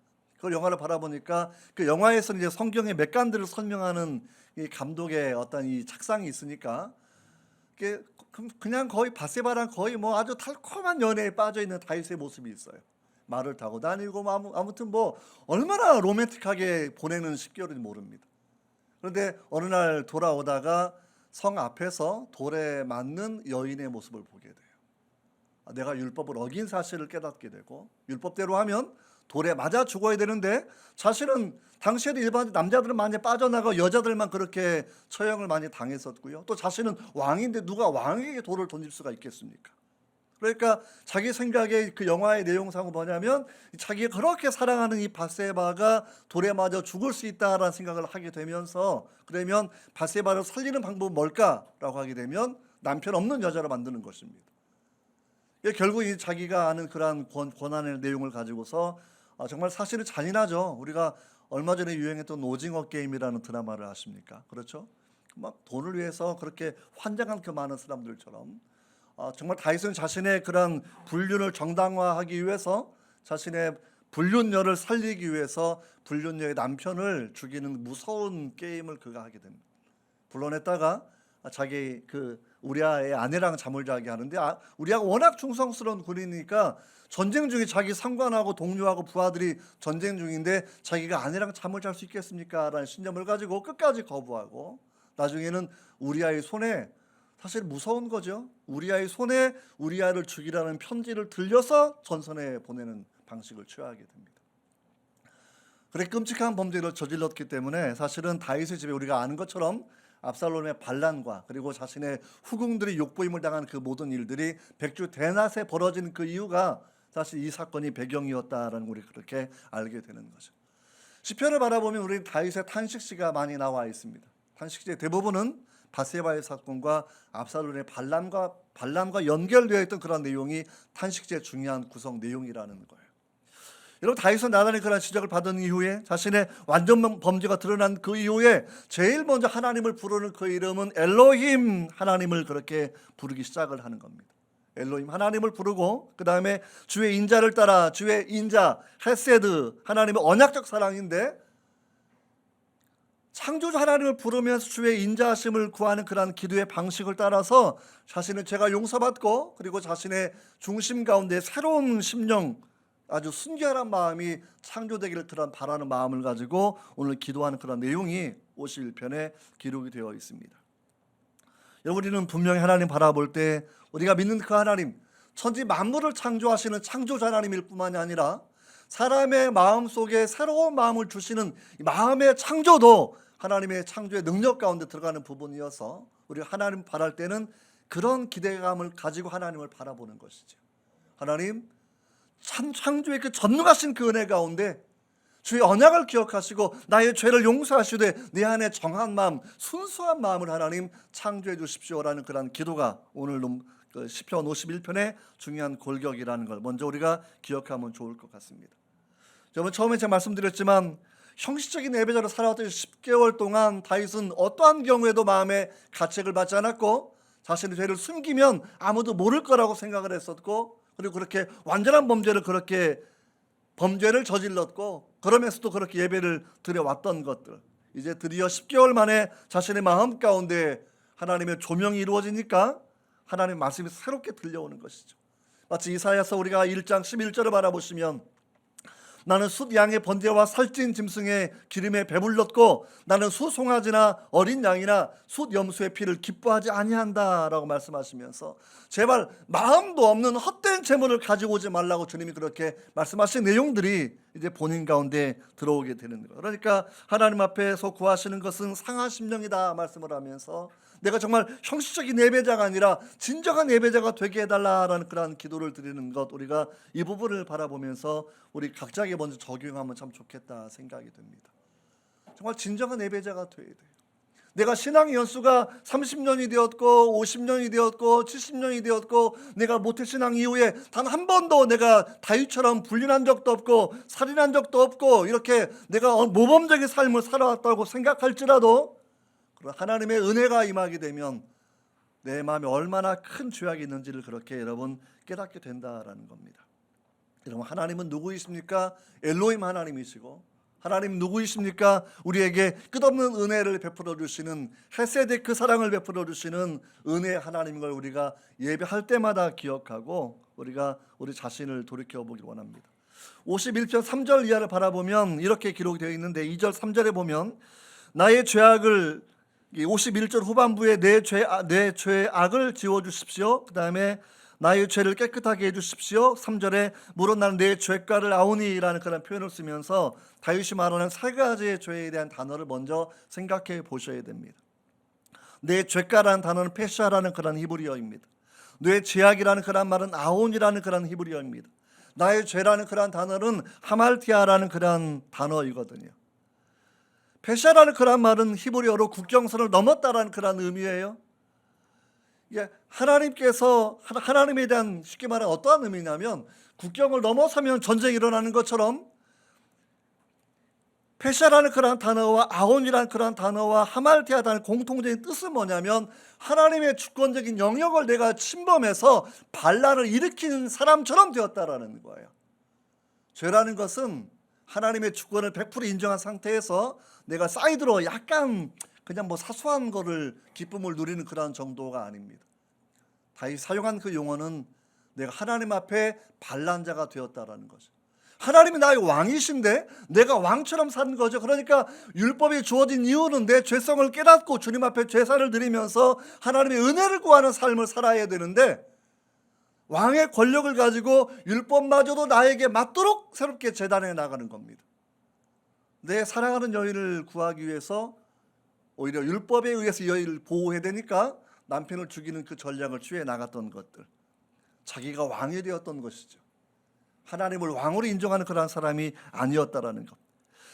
그 영화를 바라보니까 그 영화에서 이제 성경의 맥간들을 설명하는 이 감독의 어떤 이 착상이 있으니까 그냥 거의 바세바랑 거의 아주 달콤한 연애에 빠져 있는 다윗의 모습이 있어요. 말을 타고 다니고 아무튼 얼마나 로맨틱하게 보내는 10개월인지 모릅니다. 그런데 어느 날 돌아오다가 성 앞에서 돌에 맞는 여인의 모습을 보게 돼요. 내가 율법을 어긴 사실을 깨닫게 되고, 율법대로 하면 돌에 맞아 죽어야 되는데 사실은 당시에도 일반 남자들은 많이 빠져나가 여자들만 그렇게 처형을 많이 당했었고요. 또 자신은 왕인데 누가 왕에게 돌을 던질 수가 있겠습니까? 그러니까 자기 생각에 그 영화의 내용상은 뭐냐면 자기가 그렇게 사랑하는 이 바세바가 돌에 맞아 죽을 수 있다라는 생각을 하게 되면서, 그러면 바세바를 살리는 방법은 뭘까라고 하게 되면 남편 없는 여자로 만드는 것입니다. 결국 자기가 아는 그러한 권한의 내용을 가지고서 정말 사실은 잔인하죠. 우리가 얼마 전에 유행했던 오징어 게임이라는 드라마를 아십니까? 그렇죠? 막 돈을 위해서 그렇게 환장한 그 많은 사람들처럼 정말 다윗은 자신의 그런 불륜을 정당화하기 위해서, 자신의 불륜녀를 살리기 위해서 불륜녀의 남편을 죽이는 무서운 게임을 그가 하게 됩니다. 불러냈다가 자기 우리아의 아내랑 잠을 자게 하는데, 우리아가 워낙 충성스러운 군인이니까 전쟁 중에 자기 상관하고 동료하고 부하들이 전쟁 중인데 자기가 아내랑 잠을 잘 수 있겠습니까? 라는 신념을 가지고 끝까지 거부하고, 나중에는 우리아의 손에, 사실 무서운 거죠. 우리아의 손에 우리아를 죽이라는 편지를 들려서 전선에 보내는 방식을 취하게 됩니다. 그렇게 끔찍한 범죄를 저질렀기 때문에 사실은 다윗의 집에 우리가 아는 것처럼 압살롬의 반란과 그리고 자신의 후궁들이 욕보임을 당한 그 모든 일들이 백주 대낮에 벌어진 그 이유가 사실 이 사건이 배경이었다라는 걸 우리 그렇게 알게 되는 거죠. 시편을 바라보면 우리 다윗의 탄식시가 많이 나와 있습니다. 탄식시의 대부분은 바세바의 사건과 압살롬의 반란과 연결되어 있던 그런 내용이 탄식시의 중요한 구성 내용이라는 거예요. 여러분, 다윗은 나단의 그런 지적을 받은 이후에, 자신의 완전 범죄가 드러난 그 이후에 제일 먼저 하나님을 부르는 그 이름은 엘로힘, 하나님을 그렇게 부르기 시작을 하는 겁니다. 엘로힘 하나님을 부르고, 그 다음에 주의 인자를 따라, 주의 인자 헤세드, 하나님의 언약적 사랑인데 창조주 하나님을 부르면서 주의 인자하심을 구하는 그런 기도의 방식을 따라서 자신의 죄가 용서받고, 그리고 자신의 중심 가운데 새로운 심령, 아주 순결한 마음이 창조되기를 바라는 마음을 가지고 오늘 기도하는 그런 내용이 51편에 기록이 되어 있습니다. 여러분, 우리는 분명히 하나님 바라볼 때 우리가 믿는 그 하나님, 천지 만물을 창조하시는 창조자 하나님일 뿐만이 아니라 사람의 마음 속에 새로운 마음을 주시는 이 마음의 창조도 하나님의 창조의 능력 가운데 들어가는 부분이어서 우리가 하나님 바랄 때는 그런 기대감을 가지고 하나님을 바라보는 것이죠. 하나님 참 창조의 그 전능하신 그 은혜 가운데 주의 언약을 기억하시고 나의 죄를 용서하시되 내 안에 정한 마음, 순수한 마음을 하나님 창조해 주십시오라는 그런 기도가 오늘 시편 51편의 중요한 골격이라는 걸 먼저 우리가 기억하면 좋을 것 같습니다. 여러분, 처음에 제가 말씀드렸지만 형식적인 예배자로 살아왔던 10개월 동안 다윗은 어떠한 경우에도 마음에 가책을 받지 않았고 자신의 죄를 숨기면 아무도 모를 거라고 생각을 했었고, 그리고 그렇게 완전한 범죄를 저질렀고, 그러면서도 그렇게 예배를 드려왔던 것들, 이제 드디어 10개월 만에 자신의 마음 가운데 하나님의 조명이 이루어지니까 하나님의 말씀이 새롭게 들려오는 것이죠. 마치 이사야서 우리가 1장 11절을 바라보시면 나는 숫 양의 번제와 살찐 짐승의 기름에 배불렀고 나는 수 송아지나 어린 양이나 숫 염소의 피를 기뻐하지 아니한다라고 말씀하시면서 제발 마음도 없는 헛된 재물을 가지고 오지 말라고 주님이 그렇게 말씀하신 내용들이 이제 본인 가운데 들어오게 되는 거예요. 그러니까 하나님 앞에서 구하시는 것은 상한 심령이다 말씀을 하면서 내가 정말 형식적인 예배자가 아니라 진정한 예배자가 되게 해달라라는 그런 기도를 드리는 것, 우리가 이 부분을 바라보면서 우리 각자에게 먼저 적용하면 참 좋겠다 생각이 듭니다. 정말 진정한 예배자가 되어야 돼요. 내가 신앙의 연수가 30년이 되었고 50년이 되었고 70년이 되었고 내가 모태신앙 이후에 단 한 번도 내가 다윗처럼 불륜한 적도 없고 살인한 적도 없고 이렇게 내가 모범적인 삶을 살아왔다고 생각할지라도 하나님의 은혜가 임하게 되면 내 마음에 얼마나 큰 죄악이 있는지를 그렇게 여러분 깨닫게 된다라는 겁니다. 여러분, 하나님은 누구이십니까? 엘로힘 하나님이시고, 하나님 누구이십니까? 우리에게 끝없는 은혜를 베풀어 주시는 헤세드, 그 사랑을 베풀어 주시는 은혜의 하나님인 걸 우리가 예배할 때마다 기억하고 우리가 우리 자신을 돌이켜 보길 원합니다. 51편 3절 이하를 바라보면 이렇게 기록이 되어 있는데 2절 3절에 보면 나의 죄악을 51절 후반부에 내 죄의 악을 지워주십시오. 그 다음에 나의 죄를 깨끗하게 해주십시오. 3절에 물론 나는 내 죄가를 아오니라는 그런 표현을 쓰면서 다윗이 말하는 세 가지의 죄에 대한 단어를 먼저 생각해 보셔야 됩니다. 내 죄가라는 단어는 페샤라는 그런 히브리어입니다. 내 죄악이라는 그런 말은 아온이라는 그런 히브리어입니다. 나의 죄라는 그런 단어는 하말티아라는 그런 단어이거든요. 페샤라는 그런 말은 히브리어로 국경선을 넘었다라는 그런 의미예요. 하나님께서 하나님에 대한 쉽게 말하면 어떠한 의미냐면 국경을 넘어서면 전쟁이 일어나는 것처럼 페샤라는 그런 단어와 아온이라는 그런 단어와 하말티아라는 공통적인 뜻은 뭐냐면 하나님의 주권적인 영역을 내가 침범해서 반란을 일으키는 사람처럼 되었다라는 거예요. 죄라는 것은 하나님의 주권을 100% 인정한 상태에서 내가 사이드로 약간 그냥 사소한 거를 기쁨을 누리는 그런 정도가 아닙니다. 다윗이 사용한 그 용어는 내가 하나님 앞에 반란자가 되었다라는 거죠. 하나님이 나의 왕이신데 내가 왕처럼 사는 거죠. 그러니까 율법이 주어진 이유는 내 죄성을 깨닫고 주님 앞에 제사를 드리면서 하나님의 은혜를 구하는 삶을 살아야 되는데 왕의 권력을 가지고 율법마저도 나에게 맞도록 새롭게 재단해 나가는 겁니다. 내 사랑하는 여인을 구하기 위해서 오히려 율법에 의해서 여인을 보호해야 되니까 남편을 죽이는 그 전략을 취해 나갔던 것들, 자기가 왕이 되었던 것이죠. 하나님을 왕으로 인정하는 그런 사람이 아니었다라는 것.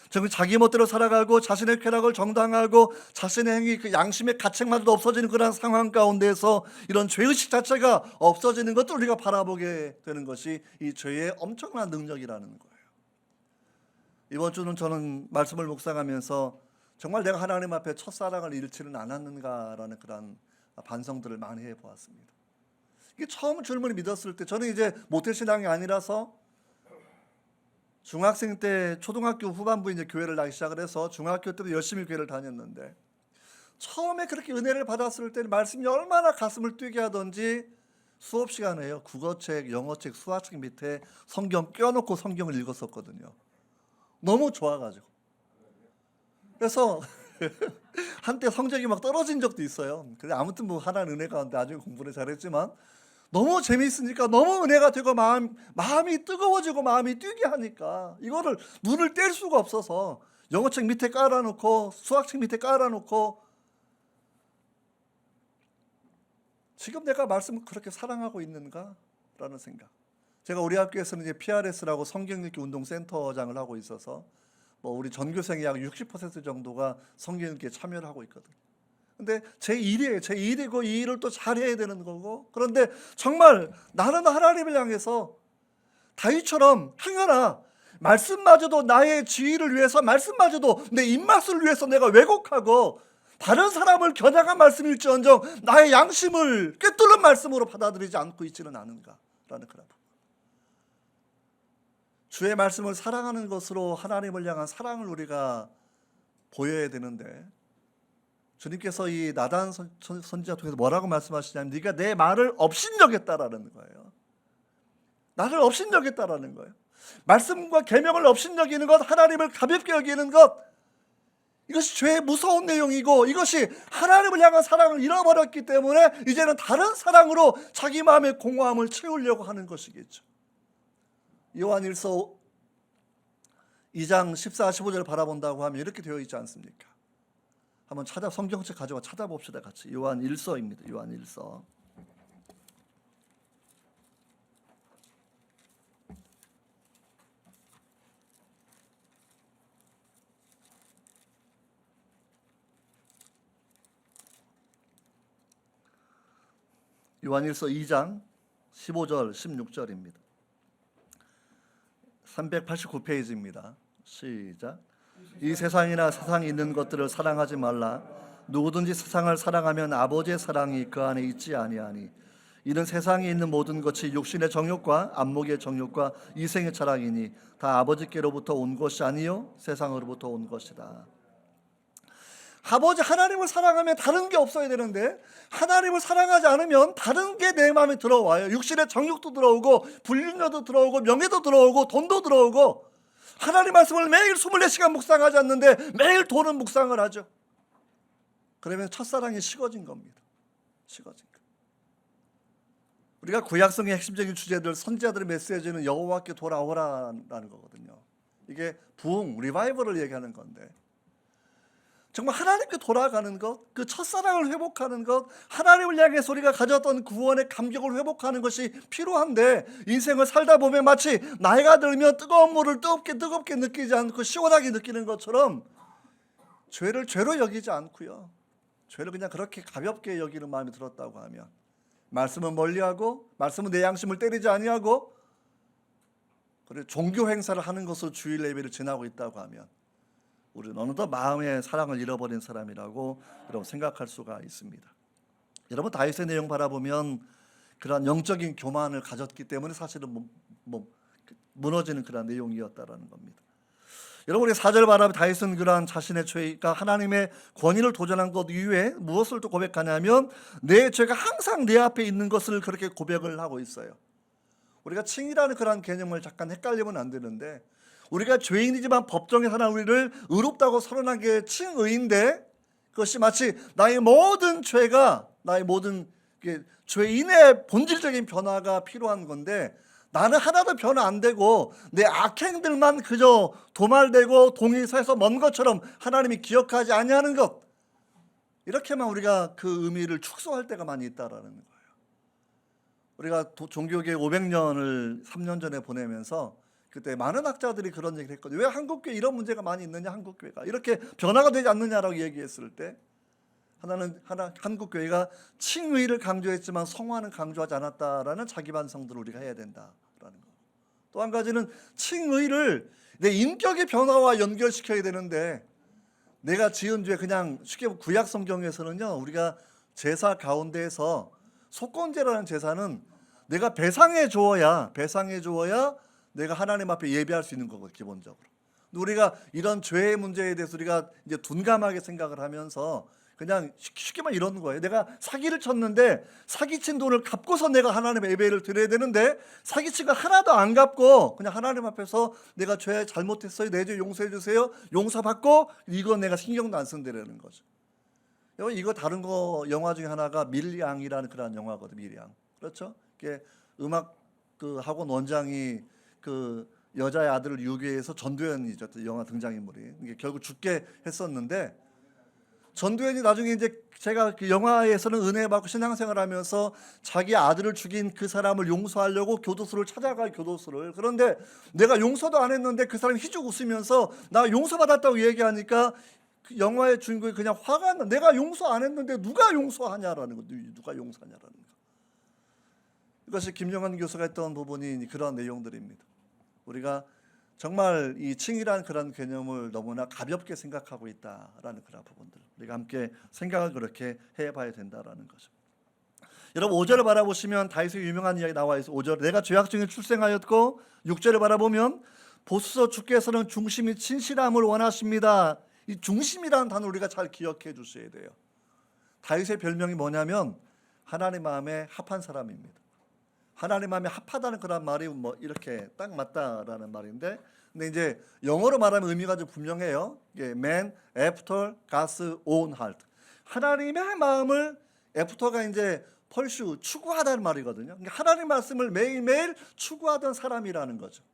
정말 자기 멋대로 살아가고 자신의 쾌락을 정당하고 자신의 행위, 그 양심의 가책마저도 없어지는 그런 상황 가운데서 이런 죄의식 자체가 없어지는 것도 우리가 바라보게 되는 것이 이 죄의 엄청난 능력이라는 거예요. 이번 주는 저는 말씀을 묵상하면서 정말 내가 하나님 앞에 첫사랑을 잃지는 않았는가라는 그런 반성들을 많이 해보았습니다. 이게 처음 주님을 믿었을 때 저는 이제 모태신앙이 아니라서 중학생 때 초등학교 후반부에 이제 교회를 나기 시작을 해서 중학교 때도 열심히 교회를 다녔는데 처음에 그렇게 은혜를 받았을 때는 말씀이 얼마나 가슴을 뛰게 하던지 수업 시간에요. 국어책, 영어책, 수학책 밑에 성경 껴놓고 성경을 읽었었거든요. 너무 좋아가지고. 그래서 한때 성적이 막 떨어진 적도 있어요. 근데 아무튼 하나는 은혜 가운데 나중에 공부를 잘했지만 너무 재미있으니까 너무 은혜가 되고 마음이 뜨거워지고 마음이 뛰게 하니까 이거를 눈을 뗄 수가 없어서 영어책 밑에 깔아놓고 수학책 밑에 깔아놓고 지금 내가 말씀을 그렇게 사랑하고 있는가라는 생각. 제가 우리 학교에서는 이제 PRS라고 성경읽기 운동센터장을 하고 있어서 우리 전교생의 약 60% 정도가 성경읽기에 참여를 하고 있거든요. 근데 제 일이에요. 제 일이고 이 일을 또 잘해야 되는 거고. 그런데 정말 나는 하나님을 향해서 다윗처럼 행여나 말씀마저도 나의 지위를 위해서, 말씀마저도 내 입맛을 위해서 내가 왜곡하고 다른 사람을 겨냥한 말씀일지언정 나의 양심을 꿰뚫는 말씀으로 받아들이지 않고 있지는 않은가라는 그런 부분. 주의 말씀을 사랑하는 것으로 하나님을 향한 사랑을 우리가 보여야 되는데, 주님께서 이 나단 선지자 통해서 뭐라고 말씀하시냐면 네가 내 말을 업신여겼다라는 거예요. 나를 업신여겼다라는 거예요. 말씀과 계명을 업신여기는 것, 하나님을 가볍게 여기는 것, 이것이 죄의 무서운 내용이고 이것이 하나님을 향한 사랑을 잃어버렸기 때문에 이제는 다른 사랑으로 자기 마음의 공허함을 채우려고 하는 것이겠죠. 요한일서 2장 14, 15절을 바라본다고 하면 이렇게 되어 있지 않습니까? 한번 성경책 가져와 찾아봅시다 같이. 요한일서입니다. 요한일서. 요한일서 2장 15절 16절입니다. 389페이지입니다. 시작. 이 세상이나 세상에 있는 것들을 사랑하지 말라. 누구든지 세상을 사랑하면 아버지의 사랑이 그 안에 있지 아니하니 이는 세상에 있는 모든 것이 육신의 정욕과 안목의 정욕과 이생의 자랑이니 다 아버지께로부터 온 것이 아니요 세상으로부터 온 것이다. 아버지 하나님을 사랑하면 다른 게 없어야 되는데 하나님을 사랑하지 않으면 다른 게 내 마음에 들어와요. 육신의 정욕도 들어오고 불륜녀도 들어오고 명예도 들어오고 돈도 들어오고, 하나님 말씀을 매일 24시간 묵상하지 않는데 매일 돈은 묵상을 하죠. 그러면 첫사랑이 식어진 겁니다. 식어진 거. 우리가 구약성의 핵심적인 주제들, 선지자들의 메시지는 여호와께 돌아오라라는 거거든요. 이게 부흥, 리바이벌을 얘기하는 건데, 정말 하나님께 돌아가는 것, 그 첫사랑을 회복하는 것, 하나님을 향해서 우리가 가졌던 구원의 감격을 회복하는 것이 필요한데, 인생을 살다 보면 마치 나이가 들면 뜨거운 물을 뜨겁게 느끼지 않고 시원하게 느끼는 것처럼 죄를 죄로 여기지 않고요, 죄를 그냥 그렇게 가볍게 여기는 마음이 들었다고 하면, 말씀은 멀리하고 말씀은 내 양심을 때리지 아니하고 그리고 종교 행사를 하는 것으로 주일 예배를 지나고 있다고 하면 우리는 어느덧 마음의 사랑을 잃어버린 사람이라고 여러분 생각할 수가 있습니다. 여러분 다윗의 내용 바라보면 그러한 영적인 교만을 가졌기 때문에 사실은 무너지는 그러한 내용이었다라는 겁니다. 여러분 우리 4절 바라보면 다윗은 그러한 자신의 죄가 하나님의 권위를 도전한 것 이후에 무엇을 또 고백하냐면 내 죄가 항상 내 앞에 있는 것을 그렇게 고백을 하고 있어요. 우리가 칭이라는 그러한 개념을 잠깐 헷갈리면 안 되는데, 우리가 죄인이지만 법정에 하나 우리를 의롭다고 선언한 게 칭의인데, 그것이 마치 나의 모든 죄가, 나의 모든 죄인의 본질적인 변화가 필요한 건데, 나는 하나도 변화 안 되고 내 악행들만 그저 도말되고 동의서에서 먼 것처럼 하나님이 기억하지 아니하는 것, 이렇게만 우리가 그 의미를 축소할 때가 많이 있다라는 거예요. 우리가 종교계 500년을 3년 전에 보내면서 그때 많은 학자들이 그런 얘기를 했거든요. 왜 한국교회 이런 문제가 많이 있느냐, 한국교회가 이렇게 변화가 되지 않느냐라고 얘기했을 때, 한국교회가 칭의를 강조했지만 성화는 강조하지 않았다라는 자기 반성들을 우리가 해야 된다라는 거. 또 한 가지는 칭의를 내 인격의 변화와 연결시켜야 되는데, 내가 지은 죄, 그냥 쉽게 구약 성경에서는요, 우리가 제사 가운데에서 속건제라는 제사는 내가 배상해 주어야 내가 하나님 앞에 예배할 수 있는 거고, 기본적으로. 우리가 이런 죄의 문제에 대해서 우리가 이제 둔감하게 생각을 하면서 그냥 쉽게 말 이러는 거예요. 내가 사기를 쳤는데 사기친 돈을 갚고서 내가 하나님의 예배를 드려야 되는데, 사기친 거 하나도 안 갚고 그냥 하나님 앞에서 내가 죄 잘못했어요, 내 죄 용서해 주세요, 용서받고, 이거 내가 신경도 안 쓴다라는 거죠. 이거 다른 거 영화 중에 하나가 밀양이라는 그런 영화거든요. 밀양. 그렇죠? 이게 음악 그 학원 원장이 그 여자의 아들을 유괴해서 전도연이죠. 영화 등장인물이. 이게 결국 죽게 했었는데 전도연이 나중에 이제 제가 그 영화에서는 은혜 받고 신앙생활하면서 자기 아들을 죽인 그 사람을 용서하려고 교도소를 찾아가요. 교도소를. 그런데 내가 용서도 안 했는데 그 사람이 희죽 웃으면서 나 용서받았다고 얘기하니까 그 영화의 주인공이 그냥 화가 나. 내가 용서 안 했는데 누가 용서하냐라는 거. 누가 용서하냐라는 거. 이것이 김영환 교수가 했던 부분이 그런 내용들입니다. 우리가 정말 이 칭의란 그런 개념을 너무나 가볍게 생각하고 있다라는 그런 부분들, 우리가 함께 생각을 그렇게 해봐야 된다라는 거죠. 여러분 5절을 바라보시면 다윗의 유명한 이야기 나와 있어요. 5절, 내가 죄악 중에 출생하였고, 6절을 바라보면 보소서 주께서는 중심이 진실함을 원하십니다. 이 중심이라는 단어 우리가 잘 기억해 주셔야 돼요. 다윗의 별명이 뭐냐면 하나님 마음에 합한 사람입니다. 하나님 마음에 합하다는 그런 말이 뭐 이렇게 딱 맞다라는 말인데, 근데 이제 영어로 말하면 의미가 좀 분명해요. Man after God's own heart. 하나님의 마음을 after가 이제 pursue, 추구하다는 말이거든요. 그러니까 하나님 말씀을 매일매일 추구하던 사람이라는 거죠.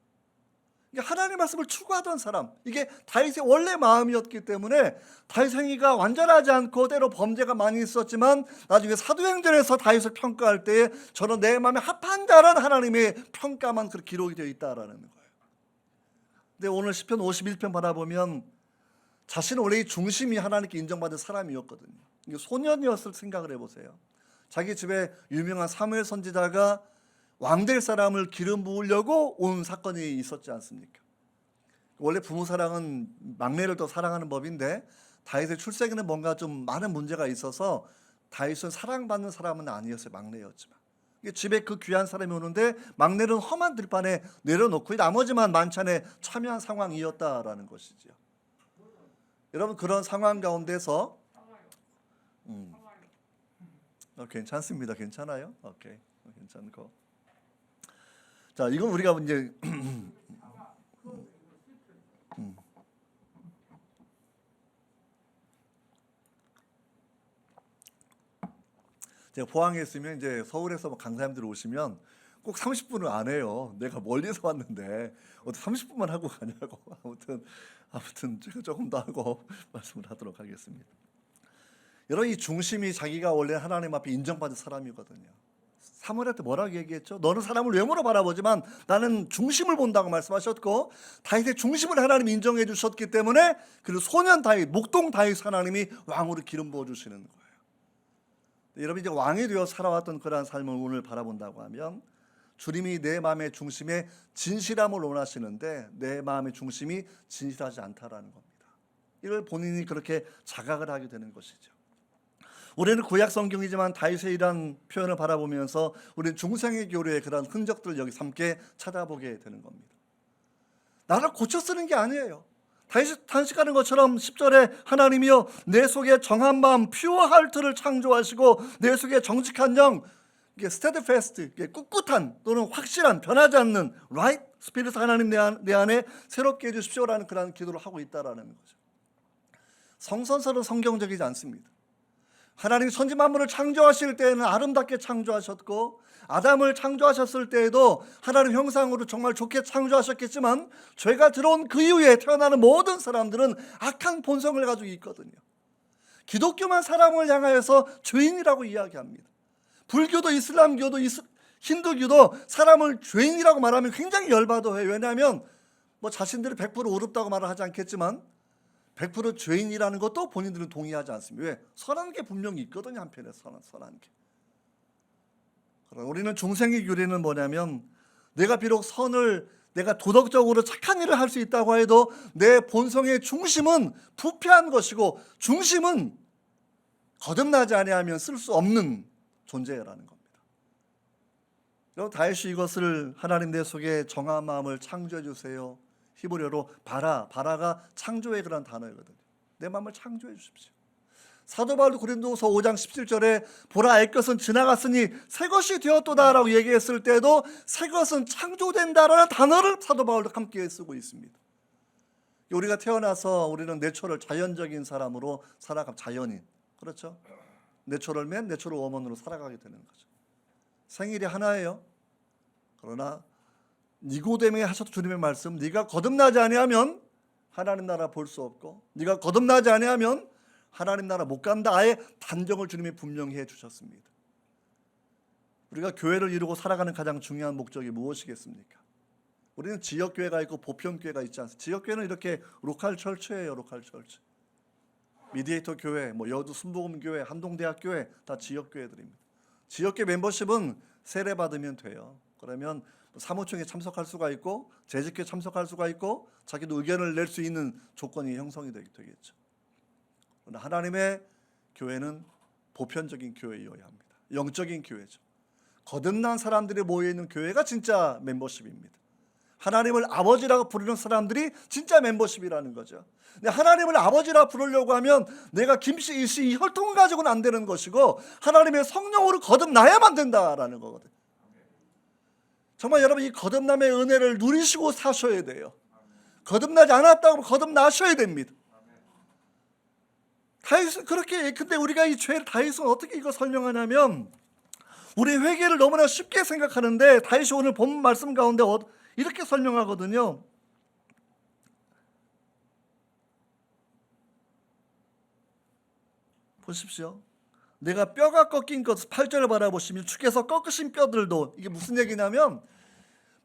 하나님 말씀을 추구하던 사람, 이게 다윗의 원래 마음이었기 때문에 다윗 행위가 완전하지 않고 때로 범죄가 많이 있었지만 나중에 사도행전에서 다윗을 평가할 때에 저는 내 마음에 합한 자라는 하나님의 평가만 그렇게 기록이 되어 있다라는 거예요. 근데 오늘 시편 51편 바라보면 자신은 원래 이 중심이 하나님께 인정받은 사람이었거든요. 이게 소년이었을 생각을 해보세요. 자기 집에 유명한 사무엘 선지자가 왕될 사람을 기름 부으려고 온 사건이 있었지 않습니까? 원래 부모 사랑은 막내를 더 사랑하는 법인데 다윗의 출생에는 뭔가 좀 많은 문제가 있어서 다윗은 사랑받는 사람은 아니었어요. 막내였지만 집에 그 귀한 사람이 오는데 막내는 험한 들판에 내려놓고 나머지만 만찬에 참여한 상황이었다라는 것이죠. 여러분 그런 상황 가운데서 괜찮습니다. 괜찮아요? 오케이, 괜찮고. 자, 이건 우리가 이제 제가 포항에 있으면 이제 서울에서 뭐 강사님들 오시면 꼭 30분을 안 해요. 내가 멀리서 왔는데 어떻게 30분만 하고 가냐고. 아무튼 제가 조금 더 하고 말씀을 하도록 하겠습니다. 여러분 이 중심이 자기가 원래 하나님 앞에 인정받은 사람이거든요. 사무엘한테 뭐라고 얘기했죠? 너는 사람을 외모로 바라보지만 나는 중심을 본다고 말씀하셨고, 다윗의 중심을 하나님이 인정해 주셨기 때문에 그 소년 다윗, 목동 다윗 하나님이 왕으로 기름 부어 주시는 거예요. 여러분 이제 왕이 되어 살아왔던 그러한 삶을 오늘 바라본다고 하면 주님이 내 마음의 중심에 진실함을 원하시는데 내 마음의 중심이 진실하지 않다라는 겁니다. 이걸 본인이 그렇게 자각을 하게 되는 것이죠. 우리는 구약 성경이지만 다윗의 이런 표현을 바라보면서 우리는 중생의 교류의 그런 흔적들을 여기 함께 찾아보게 되는 겁니다. 나를 고쳐 쓰는 게 아니에요. 다윗이 탄식하는 것처럼 10절에 하나님이여 내 속에 정한 마음 퓨어 하트를 창조하시고 내 속에 정직한 영, 이게 steadfast, 이게 꿋꿋한 또는 확실한 변하지 않는 right spirit 하나님 내 안에 새롭게 해주십시오라는 그런 기도를 하고 있다라는 거죠. 성선설은 성경적이지 않습니다. 하나님 천지 만물을 창조하실 때에는 아름답게 창조하셨고 아담을 창조하셨을 때에도 하나님 형상으로 정말 좋게 창조하셨겠지만 죄가 들어온 그 이후에 태어나는 모든 사람들은 악한 본성을 가지고 있거든요. 기독교만 사람을 향하여서 죄인이라고 이야기합니다. 불교도 이슬람교도 힌두교도 사람을 죄인이라고 말하면 굉장히 열받아해요. 왜냐하면 뭐 자신들이 100% 어렵다고 말을 하지 않겠지만 100% 죄인이라는 것도 본인들은 동의하지 않습니다. 왜? 선한 게 분명히 있거든요. 한편에 선한 게. 그러나 우리는 중생의 교리는 뭐냐면 내가 비록 내가 도덕적으로 착한 일을 할 수 있다고 해도 내 본성의 중심은 부패한 것이고 중심은 거듭나지 아니하면 쓸 수 없는 존재라는 겁니다. 여러분 다윗이 이것을 하나님 내 속에 정한 마음을 창조해 주세요. 히브리어로 바라가 창조의 그런 단어이거든요. 내 마음을 창조해 주십시오. 사도 바울도 고린도서 5장 17절에 보라 옛것은 지나갔으니 새 것이 되었도다라고 얘기했을 때도 새 것은 창조된다라는 단어를 사도 바울도 함께 쓰고 있습니다. 우리가 태어나서 우리는 내추럴 자연적인 사람으로 살아가 자연인, 그렇죠? 내추럴 워먼으로 살아가게 되는 거죠. 생일이 하나예요. 그러나 니고데모에 하셨던 주님의 말씀, 네가 거듭나지 아니하면 하나님 나라 볼 수 없고 네가 거듭나지 아니하면 하나님 나라 못 간다. 아예 단정을 주님이 분명히 해주셨습니다. 우리가 교회를 이루고 살아가는 가장 중요한 목적이 무엇이겠습니까? 우리는 지역교회가 있고 보편교회가 있지 않습니까? 지역교회는 이렇게 로컬 철치예요. 로컬 철치. 미디에이터 교회, 여두 순복음교회, 한동대학교회 다 지역교회들입니다. 지역교회 멤버십은 세례 받으면 돼요. 그러면 사무총회에 참석할 수가 있고 재직회에 참석할 수가 있고 자기도 의견을 낼 수 있는 조건이 형성이 되겠죠. 그러나 하나님의 교회는 보편적인 교회여야 합니다. 영적인 교회죠. 거듭난 사람들이 모여있는 교회가 진짜 멤버십입니다. 하나님을 아버지라고 부르는 사람들이 진짜 멤버십이라는 거죠. 근데 하나님을 아버지라 부르려고 하면 내가 김씨, 이씨 이 혈통을 가지고는 안 되는 것이고 하나님의 성령으로 거듭나야만 된다라는 거거든요. 정말 여러분 이 거듭남의 은혜를 누리시고 사셔야 돼요. 거듭나지 않았다고 거듭나셔야 됩니다. 다윗은 그렇게, 근데 우리가 이 죄를 다윗은 어떻게 이거 설명하냐면 우리 회개를 너무나 쉽게 생각하는데 다윗이 오늘 본 말씀 가운데 이렇게 설명하거든요. 보십시오. 내가 뼈가 꺾인 것, 8절을 바라보시면 주께서 꺾으신 뼈들도, 이게 무슨 얘기냐면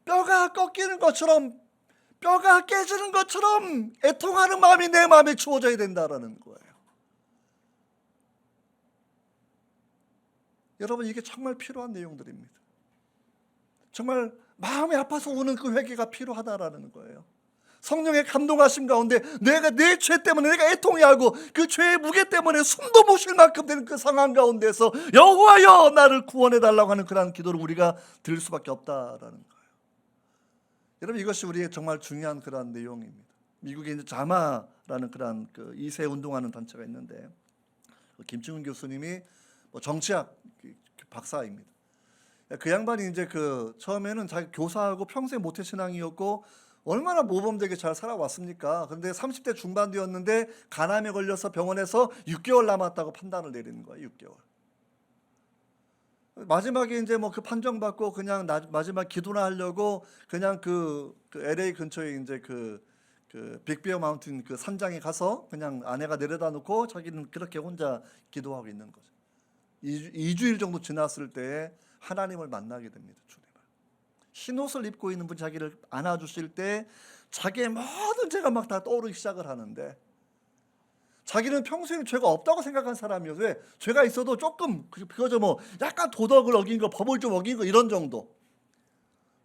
뼈가 꺾이는 것처럼, 뼈가 깨지는 것처럼 애통하는 마음이 내 마음에 주어져야 된다라는 거예요. 여러분 이게 정말 필요한 내용들입니다. 정말 마음이 아파서 오는 그 회개가 필요하다라는 거예요. 성령의 감동하심 가운데 내가 내 죄 때문에 내가 애통해하고 그 죄의 무게 때문에 숨도 못 쉴 만큼 되는 그 상황 가운데서 여호와여 나를 구원해 달라고 하는 그런 기도를 우리가 드릴 수밖에 없다라는 거예요. 여러분 이것이 우리의 정말 중요한 그런 내용입니다. 미국에 이제 자마라는 그런 그 2세 운동하는 단체가 있는데 김충훈 교수님이 정치학 박사입니다. 그 양반이 이제 처음에는 자기 교사하고 평생 모태신앙이었고 얼마나 모범되게 잘 살아왔습니까? 그런데 30대 중반 되었는데 간암에 걸려서 병원에서 6개월 남았다고 판단을 내리는 거예요. 6개월. 마지막에 이제 그 판정 받고 그냥 마지막 기도나 하려고 그냥 그 LA 근처에 이제 그 빅베어 마운틴 그 산장에 가서 그냥 아내가 내려다 놓고 자기는 그렇게 혼자 기도하고 있는 거죠. 2주일 정도 지났을 때 하나님을 만나게 됩니다. 주님을. 흰옷을 입고 있는 분 자기를 안아주실 때 자기의 모든 죄가 막 다 떠오르기 시작을 하는데 자기는 평소에 죄가 없다고 생각한 사람이어서 왜 죄가 있어도 조금 그거죠 약간 도덕을 어긴 거 법을 좀 어긴 거 이런 정도.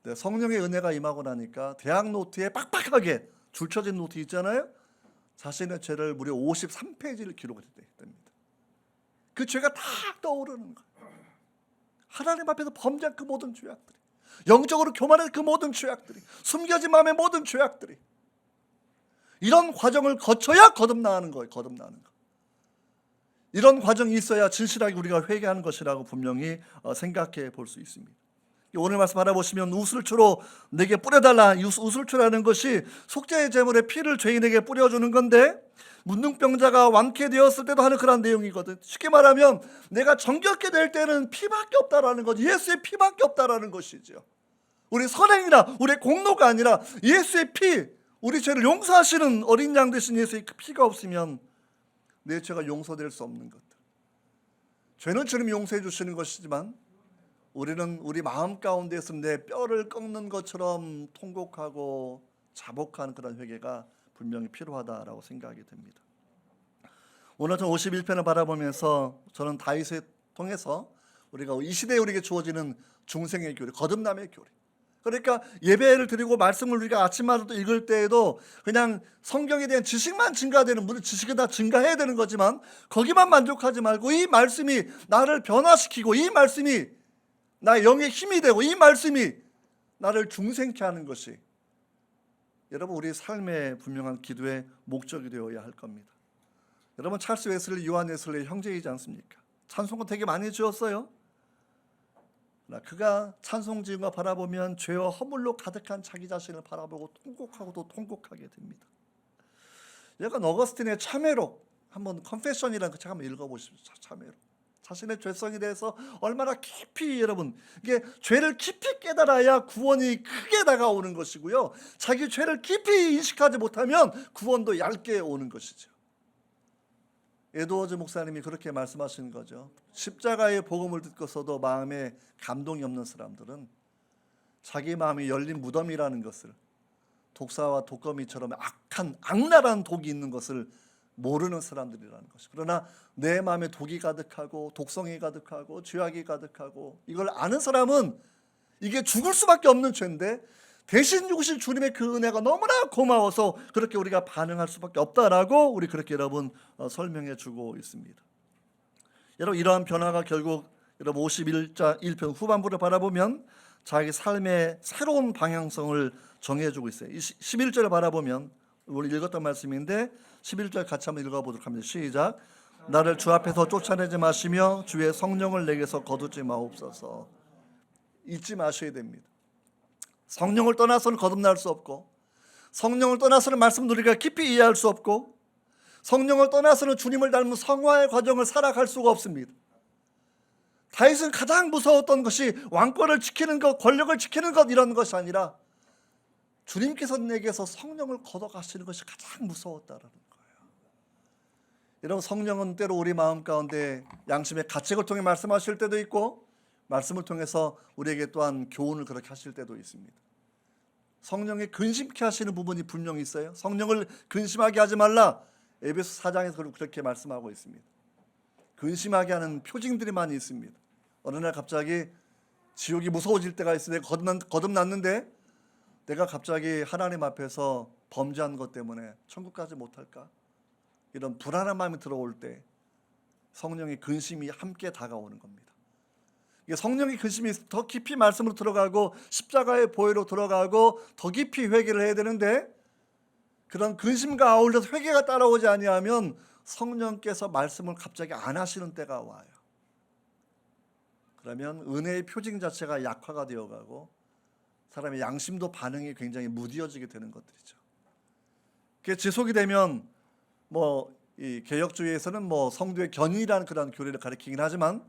네, 성령의 은혜가 임하고 나니까 대학 노트에 빡빡하게 줄쳐진 노트 있잖아요. 자신의 죄를 무려 53페이지를 기록했답니다. 그 죄가 다 떠오르는 거예요. 하나님 앞에서 범죄한 그 모든 죄악들이, 영적으로 교만한 그 모든 죄악들이, 숨겨진 마음의 모든 죄악들이, 이런 과정을 거쳐야 거듭나는 거예요. 거듭나는 거. 이런 과정이 있어야 진실하게 우리가 회개하는 것이라고 분명히 생각해 볼 수 있습니다. 오늘 말씀 알아보시면 우슬초로 내게 뿌려달라. 우슬초라는 것이 속죄의 제물의 피를 죄인에게 뿌려주는 건데 문둥병자가 완쾌되었을 때도 하는 그런 내용이거든. 쉽게 말하면 내가 정결케 될 때는 피밖에 없다라는 거지. 예수의 피밖에 없다라는 것이죠. 우리 선행이나 우리 공로가 아니라 예수의 피, 우리 죄를 용서하시는 어린 양 되신 예수의 피가 없으면 내 죄가 용서될 수 없는 것들. 죄는 주님이 용서해 주시는 것이지만 우리는 우리 마음 가운데서 내 뼈를 꺾는 것처럼 통곡하고 자복하는 그런 회개가 분명히 필요하다라고 생각이 됩니다. 오늘 전 51편을 바라보면서 저는 다윗을 통해서 우리가 이 시대에 우리에게 주어지는 중생의 교리, 거듭남의 교리, 그러니까 예배를 드리고 말씀을 우리가 아침마다 읽을 때에도 그냥 성경에 대한 지식만 증가되는, 물론 지식은 다 증가해야 되는 거지만 거기만 만족하지 말고 이 말씀이 나를 변화시키고 이 말씀이 나의 영의 힘이 되고 이 말씀이 나를 중생케 하는 것이 여러분 우리 삶의 분명한 기도의 목적이 되어야 할 겁니다. 여러분 찰스 웨슬리, 요한 웨슬리 형제이지 않습니까? 찬송가 되게 많이 지었어요. 그가 찬송 지은 거 바라보면 죄와 허물로 가득한 자기 자신을 바라보고 통곡하고 또 통곡하게 됩니다. 약간 어거스틴의 참회록 한번 컨페션이라는 그 책 한번 읽어보십시오. 참회록 자신의 죄성에 대해서 얼마나 깊이 여러분 이게 죄를 깊이 깨달아야 구원이 크게 다가오는 것이고요. 자기 죄를 깊이 인식하지 못하면 구원도 얇게 오는 것이죠. 에드워즈 목사님이 그렇게 말씀하시는 거죠. 십자가의 복음을 듣고서도 마음에 감동이 없는 사람들은 자기 마음이 열린 무덤이라는 것을, 독사와 독거미처럼 악한 악랄한 독이 있는 것을 모르는 사람들이라는 것이. 그러나 내 마음에 독이 가득하고 독성이 가득하고 죄악이 가득하고 이걸 아는 사람은 이게 죽을 수밖에 없는 죄인데 대신 죽으신 주님의 그 은혜가 너무나 고마워서 그렇게 우리가 반응할 수밖에 없다라고 우리 그렇게 여러분 설명해 주고 있습니다. 여러분 이러한 변화가 결국 여러분 51자 1편 후반부를 바라보면 자기 삶의 새로운 방향성을 정해주고 있어요. 11절을 바라보면 우리 읽었던 말씀인데 11절 같이 한번 읽어보도록 합니다. 시작. 나를 주 앞에서 쫓아내지 마시며 주의 성령을 내게서 거두지 마옵소서. 잊지 마셔야 됩니다. 성령을 떠나서는 거듭날 수 없고, 성령을 떠나서는 말씀을 우리가 깊이 이해할 수 없고, 성령을 떠나서는 주님을 닮은 성화의 과정을 살아갈 수가 없습니다. 다윗은 가장 무서웠던 것이 왕권을 지키는 것, 권력을 지키는 것 이런 것이 아니라 주님께서 내게서 성령을 걷어가시는 것이 가장 무서웠다라는 거예요. 여러분 성령은 때로 우리 마음 가운데 양심의 가책을 통해 말씀하실 때도 있고 말씀을 통해서 우리에게 또한 교훈을 그렇게 하실 때도 있습니다. 성령에 근심케 하시는 부분이 분명히 있어요. 성령을 근심하게 하지 말라. 에베소 4장에서 그렇게 말씀하고 있습니다. 근심하게 하는 표징들이 많이 있습니다. 어느 날 갑자기 지옥이 무서워질 때가 있어요. 내가 거듭났는데 내가 갑자기 하나님 앞에서 범죄한 것 때문에 천국 가지 못할까? 이런 불안한 마음이 들어올 때 성령의 근심이 함께 다가오는 겁니다. 성령의 근심이 더 깊이 말씀으로 들어가고 십자가의 보혈로 들어가고 더 깊이 회개를 해야 되는데 그런 근심과 아울러서 회개가 따라오지 아니하면 성령께서 말씀을 갑자기 안 하시는 때가 와요. 그러면 은혜의 표징 자체가 약화가 되어가고 사람의 양심도 반응이 굉장히 무뎌지게 되는 것들이죠. 그게 지속이 되면 이 개혁주의에서는 성도의 견인이라는 그런 교리를 가리키긴 하지만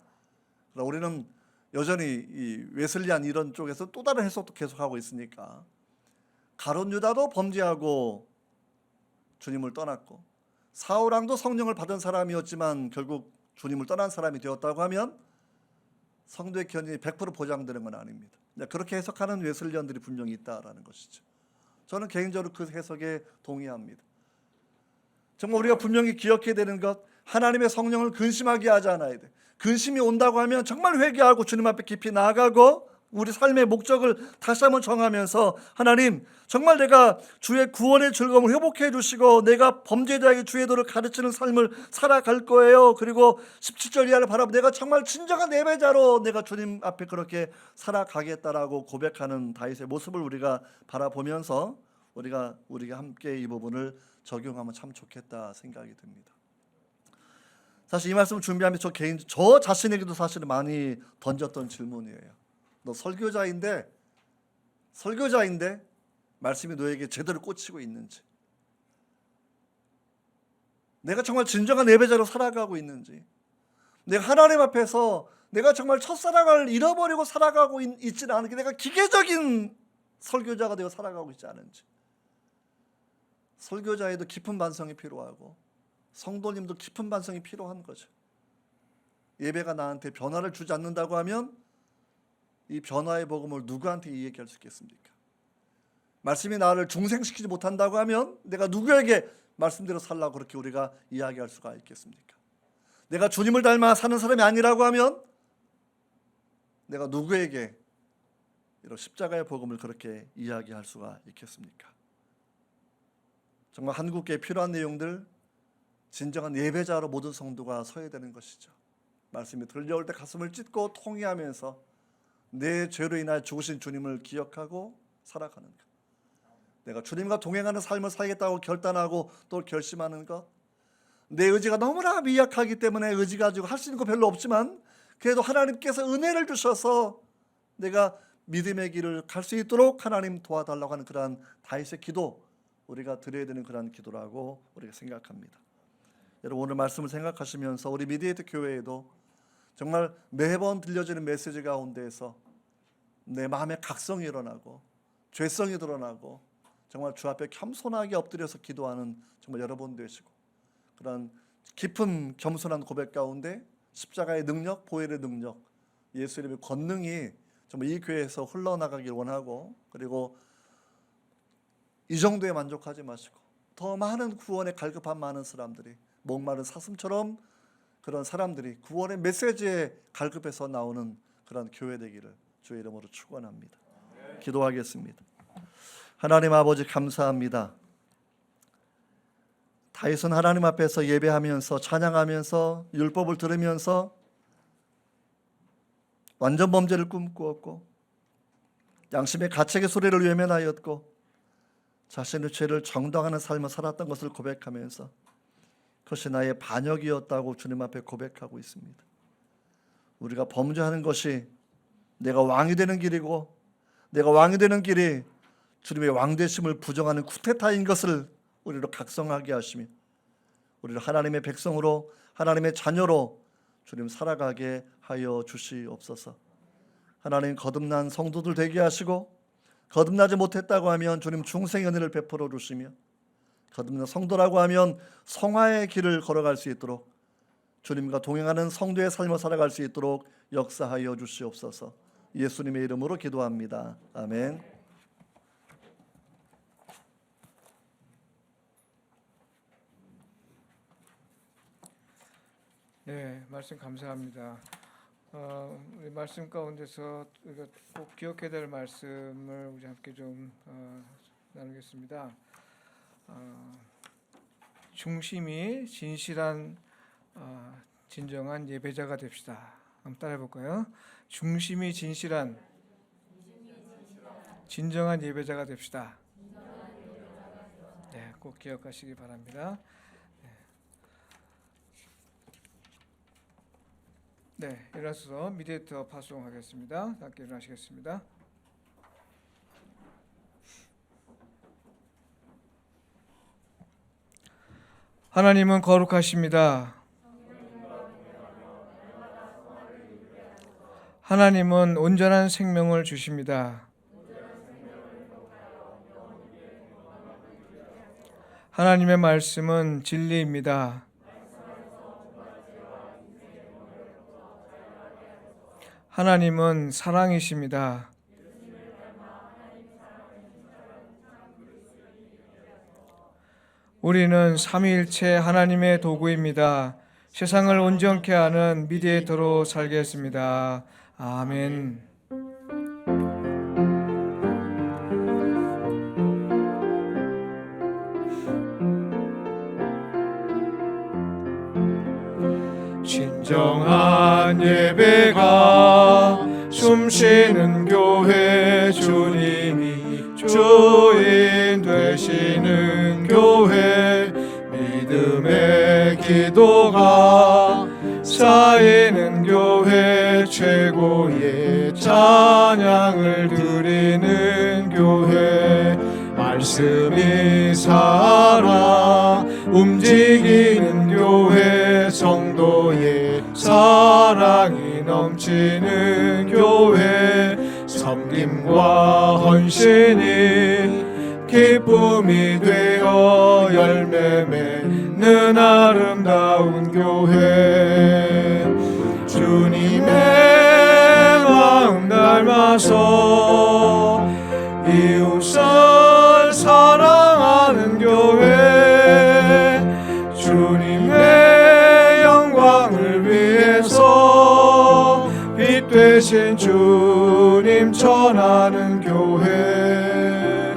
우리는 여전히 이 웨슬리안 이런 쪽에서 또 다른 해석도 계속하고 있으니까 가룟 유다도 범죄하고 주님을 떠났고 사울 왕도 성령을 받은 사람이었지만 결국 주님을 떠난 사람이 되었다고 하면 성도의 견인이 100% 보장되는 건 아닙니다. 그렇게 해석하는 웨슬리안들이 분명히 있다라는 것이죠. 저는 개인적으로 그 해석에 동의합니다. 정말 우리가 분명히 기억해야 되는 것, 하나님의 성령을 근심하게 하지 않아야 돼. 근심이 온다고 하면 정말 회개하고 주님 앞에 깊이 나아가고 우리 삶의 목적을 다시 한번 정하면서 하나님 정말 내가 주의 구원의 즐거움을 회복해 주시고 내가 범죄자에게 주의 도를 가르치는 삶을 살아갈 거예요. 그리고 17절 이하를 바라보면 내가 정말 진정한 예배자로 내가 주님 앞에 그렇게 살아가겠다라고 고백하는 다윗의 모습을 우리가 바라보면서 우리가 함께 이 부분을 적용하면 참 좋겠다 생각이 듭니다. 사실 이 말씀을 준비하면서 저 자신에게도 사실은 많이 던졌던 질문이에요. 너 설교자인데 말씀이 너에게 제대로 꽂히고 있는지, 내가 정말 진정한 예배자로 살아가고 있는지, 내가 하나님 앞에서 내가 정말 첫사랑을 잃어버리고 살아가고 있지는 않은지, 내가 기계적인 설교자가 되어 살아가고 있지 않은지. 설교자에도 깊은 반성이 필요하고 성도님도 깊은 반성이 필요한 거죠. 예배가 나한테 변화를 주지 않는다고 하면 이 변화의 복음을 누구한테 얘기할 수 있겠습니까? 말씀이 나를 중생시키지 못한다고 하면 내가 누구에게 말씀대로 살라고 그렇게 우리가 이야기할 수가 있겠습니까? 내가 주님을 닮아 사는 사람이 아니라고 하면 내가 누구에게 이런 십자가의 복음을 그렇게 이야기할 수가 있겠습니까? 정말 한국교회에 필요한 내용들, 진정한 예배자로 모든 성도가 서야 되는 것이죠. 말씀이 들려올 때 가슴을 찢고 통회하면서 내 죄로 인하여 죽으신 주님을 기억하고 살아가는 것, 내가 주님과 동행하는 삶을 살겠다고 결단하고 또 결심하는 것, 내 의지가 너무나 미약하기 때문에 의지 가지고 할 수 있는 거 별로 없지만 그래도 하나님께서 은혜를 주셔서 내가 믿음의 길을 갈 수 있도록 하나님 도와달라고 하는 그러한 다윗의 기도, 우리가 드려야 되는 그러한 기도라고 우리가 생각합니다. 여러분 오늘 말씀을 생각하시면서 우리 미디에이트 교회에도 정말 매번 들려지는 메시지 가운데에서 내 마음에 각성이 일어나고 죄성이 드러나고 정말 주 앞에 겸손하게 엎드려서 기도하는 정말 여러분 되시고, 그런 깊은 겸손한 고백 가운데 십자가의 능력, 보혈의 능력, 예수 이름의 권능이 정말 이 교회에서 흘러나가길 원하고, 그리고 이 정도에 만족하지 마시고 더 많은 구원에 갈급한 많은 사람들이, 목마른 사슴처럼 그런 사람들이 구원의 메시지에 갈급해서 나오는 그런 교회 되기를 주의 이름으로 축원합니다. 기도하겠습니다. 하나님 아버지 감사합니다. 다윗은 하나님 앞에서 예배하면서 찬양하면서 율법을 들으면서 완전 범죄를 꿈꾸었고 양심의 가책의 소리를 외면하였고 자신의 죄를 정당하는 삶을 살았던 것을 고백하면서 그것이 나의 반역이었다고 주님 앞에 고백하고 있습니다. 우리가 범죄하는 것이 내가 왕이 되는 길이고, 내가 왕이 되는 길이 주님의 왕되심을 부정하는 쿠데타인 것을 우리로 각성하게 하시며, 우리를 하나님의 백성으로, 하나님의 자녀로 주님 살아가게 하여 주시옵소서. 하나님, 거듭난 성도들 되게 하시고, 거듭나지 못했다고 하면 주님 중생의 은혜를 베풀어 주시며, 거듭난 성도라고 하면 성화의 길을 걸어갈 수 있도록, 주님과 동행하는 성도의 삶을 살아갈 수 있도록 역사하여 주시옵소서. 예수님의 이름으로 기도합니다. 아멘. 네, 말씀 감사합니다. 우리 말씀 가운데서 우리가 꼭 기억해야 될 말씀을 우리 함께 좀 나누겠습니다. 중심이 진실한 진정한 예배자가 됩시다. 한번 따라해 볼까요? 중심이 진실한 진정한 예배자가 됩시다. 네, 꼭 기억하시기 바랍니다. 네, 일어나서 미디에이터 파송하겠습니다. 함께 일어나시겠습니다. 하나님은 거룩하십니다. 하나님은 온전한 생명을 주십니다. 하나님의 말씀은 진리입니다. 하나님은 사랑이십니다. 우리는 삼위일체 하나님의 도구입니다. 세상을 온전케 하는 미디에이터로 살겠습니다. 아멘. 진정한 예배가 숨쉬는 교회, 주님이 주인 되시는 교회, 믿음의 기도가 쌓이는 교회, 최고의 찬양을 드리는 교회, 말씀이 살아 움직이는 교회, 성도의 사랑이 넘치는 교회, 섬김과 헌신이 기쁨이 되어 열매 맺는 아름다운 교회, 주님의 마음 닮아서 이웃을 사랑하는 교회, 주님의 영광을 위해서 빛 되신 주님 전하는 교회,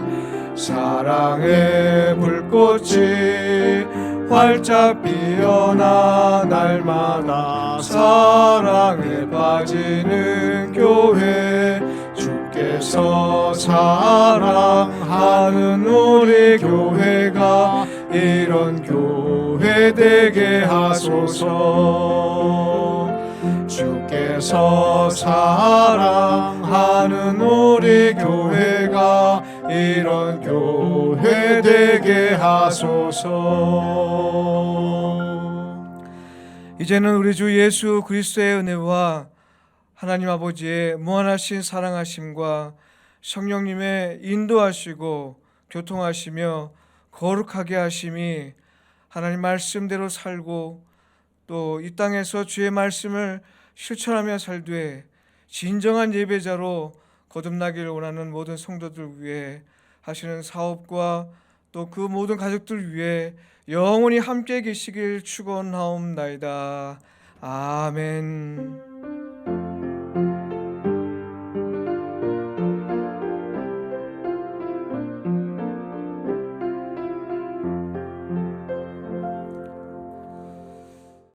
사랑의 불꽃이 활짝 피어나 날마다 사랑에 빠지는 교회, 주께서 사랑하는 우리 교회가 이런 교회 되게 하소서. 주께서 사랑하는 우리 교회가 이런 교회 되게 하소서. 이제는 우리 주 예수 그리스도의 은혜와 하나님 아버지의 무한하신 사랑하심과 성령님의 인도하시고 교통하시며 거룩하게 하심이 하나님 말씀대로 살고 또 이 땅에서 주의 말씀을 실천하며 살되 진정한 예배자로 거듭나길 원하는 모든 성도들 위해 하시는 사업과 또 그 모든 가족들 위해 영원히 함께 계시길 축원하옵나이다. 아멘.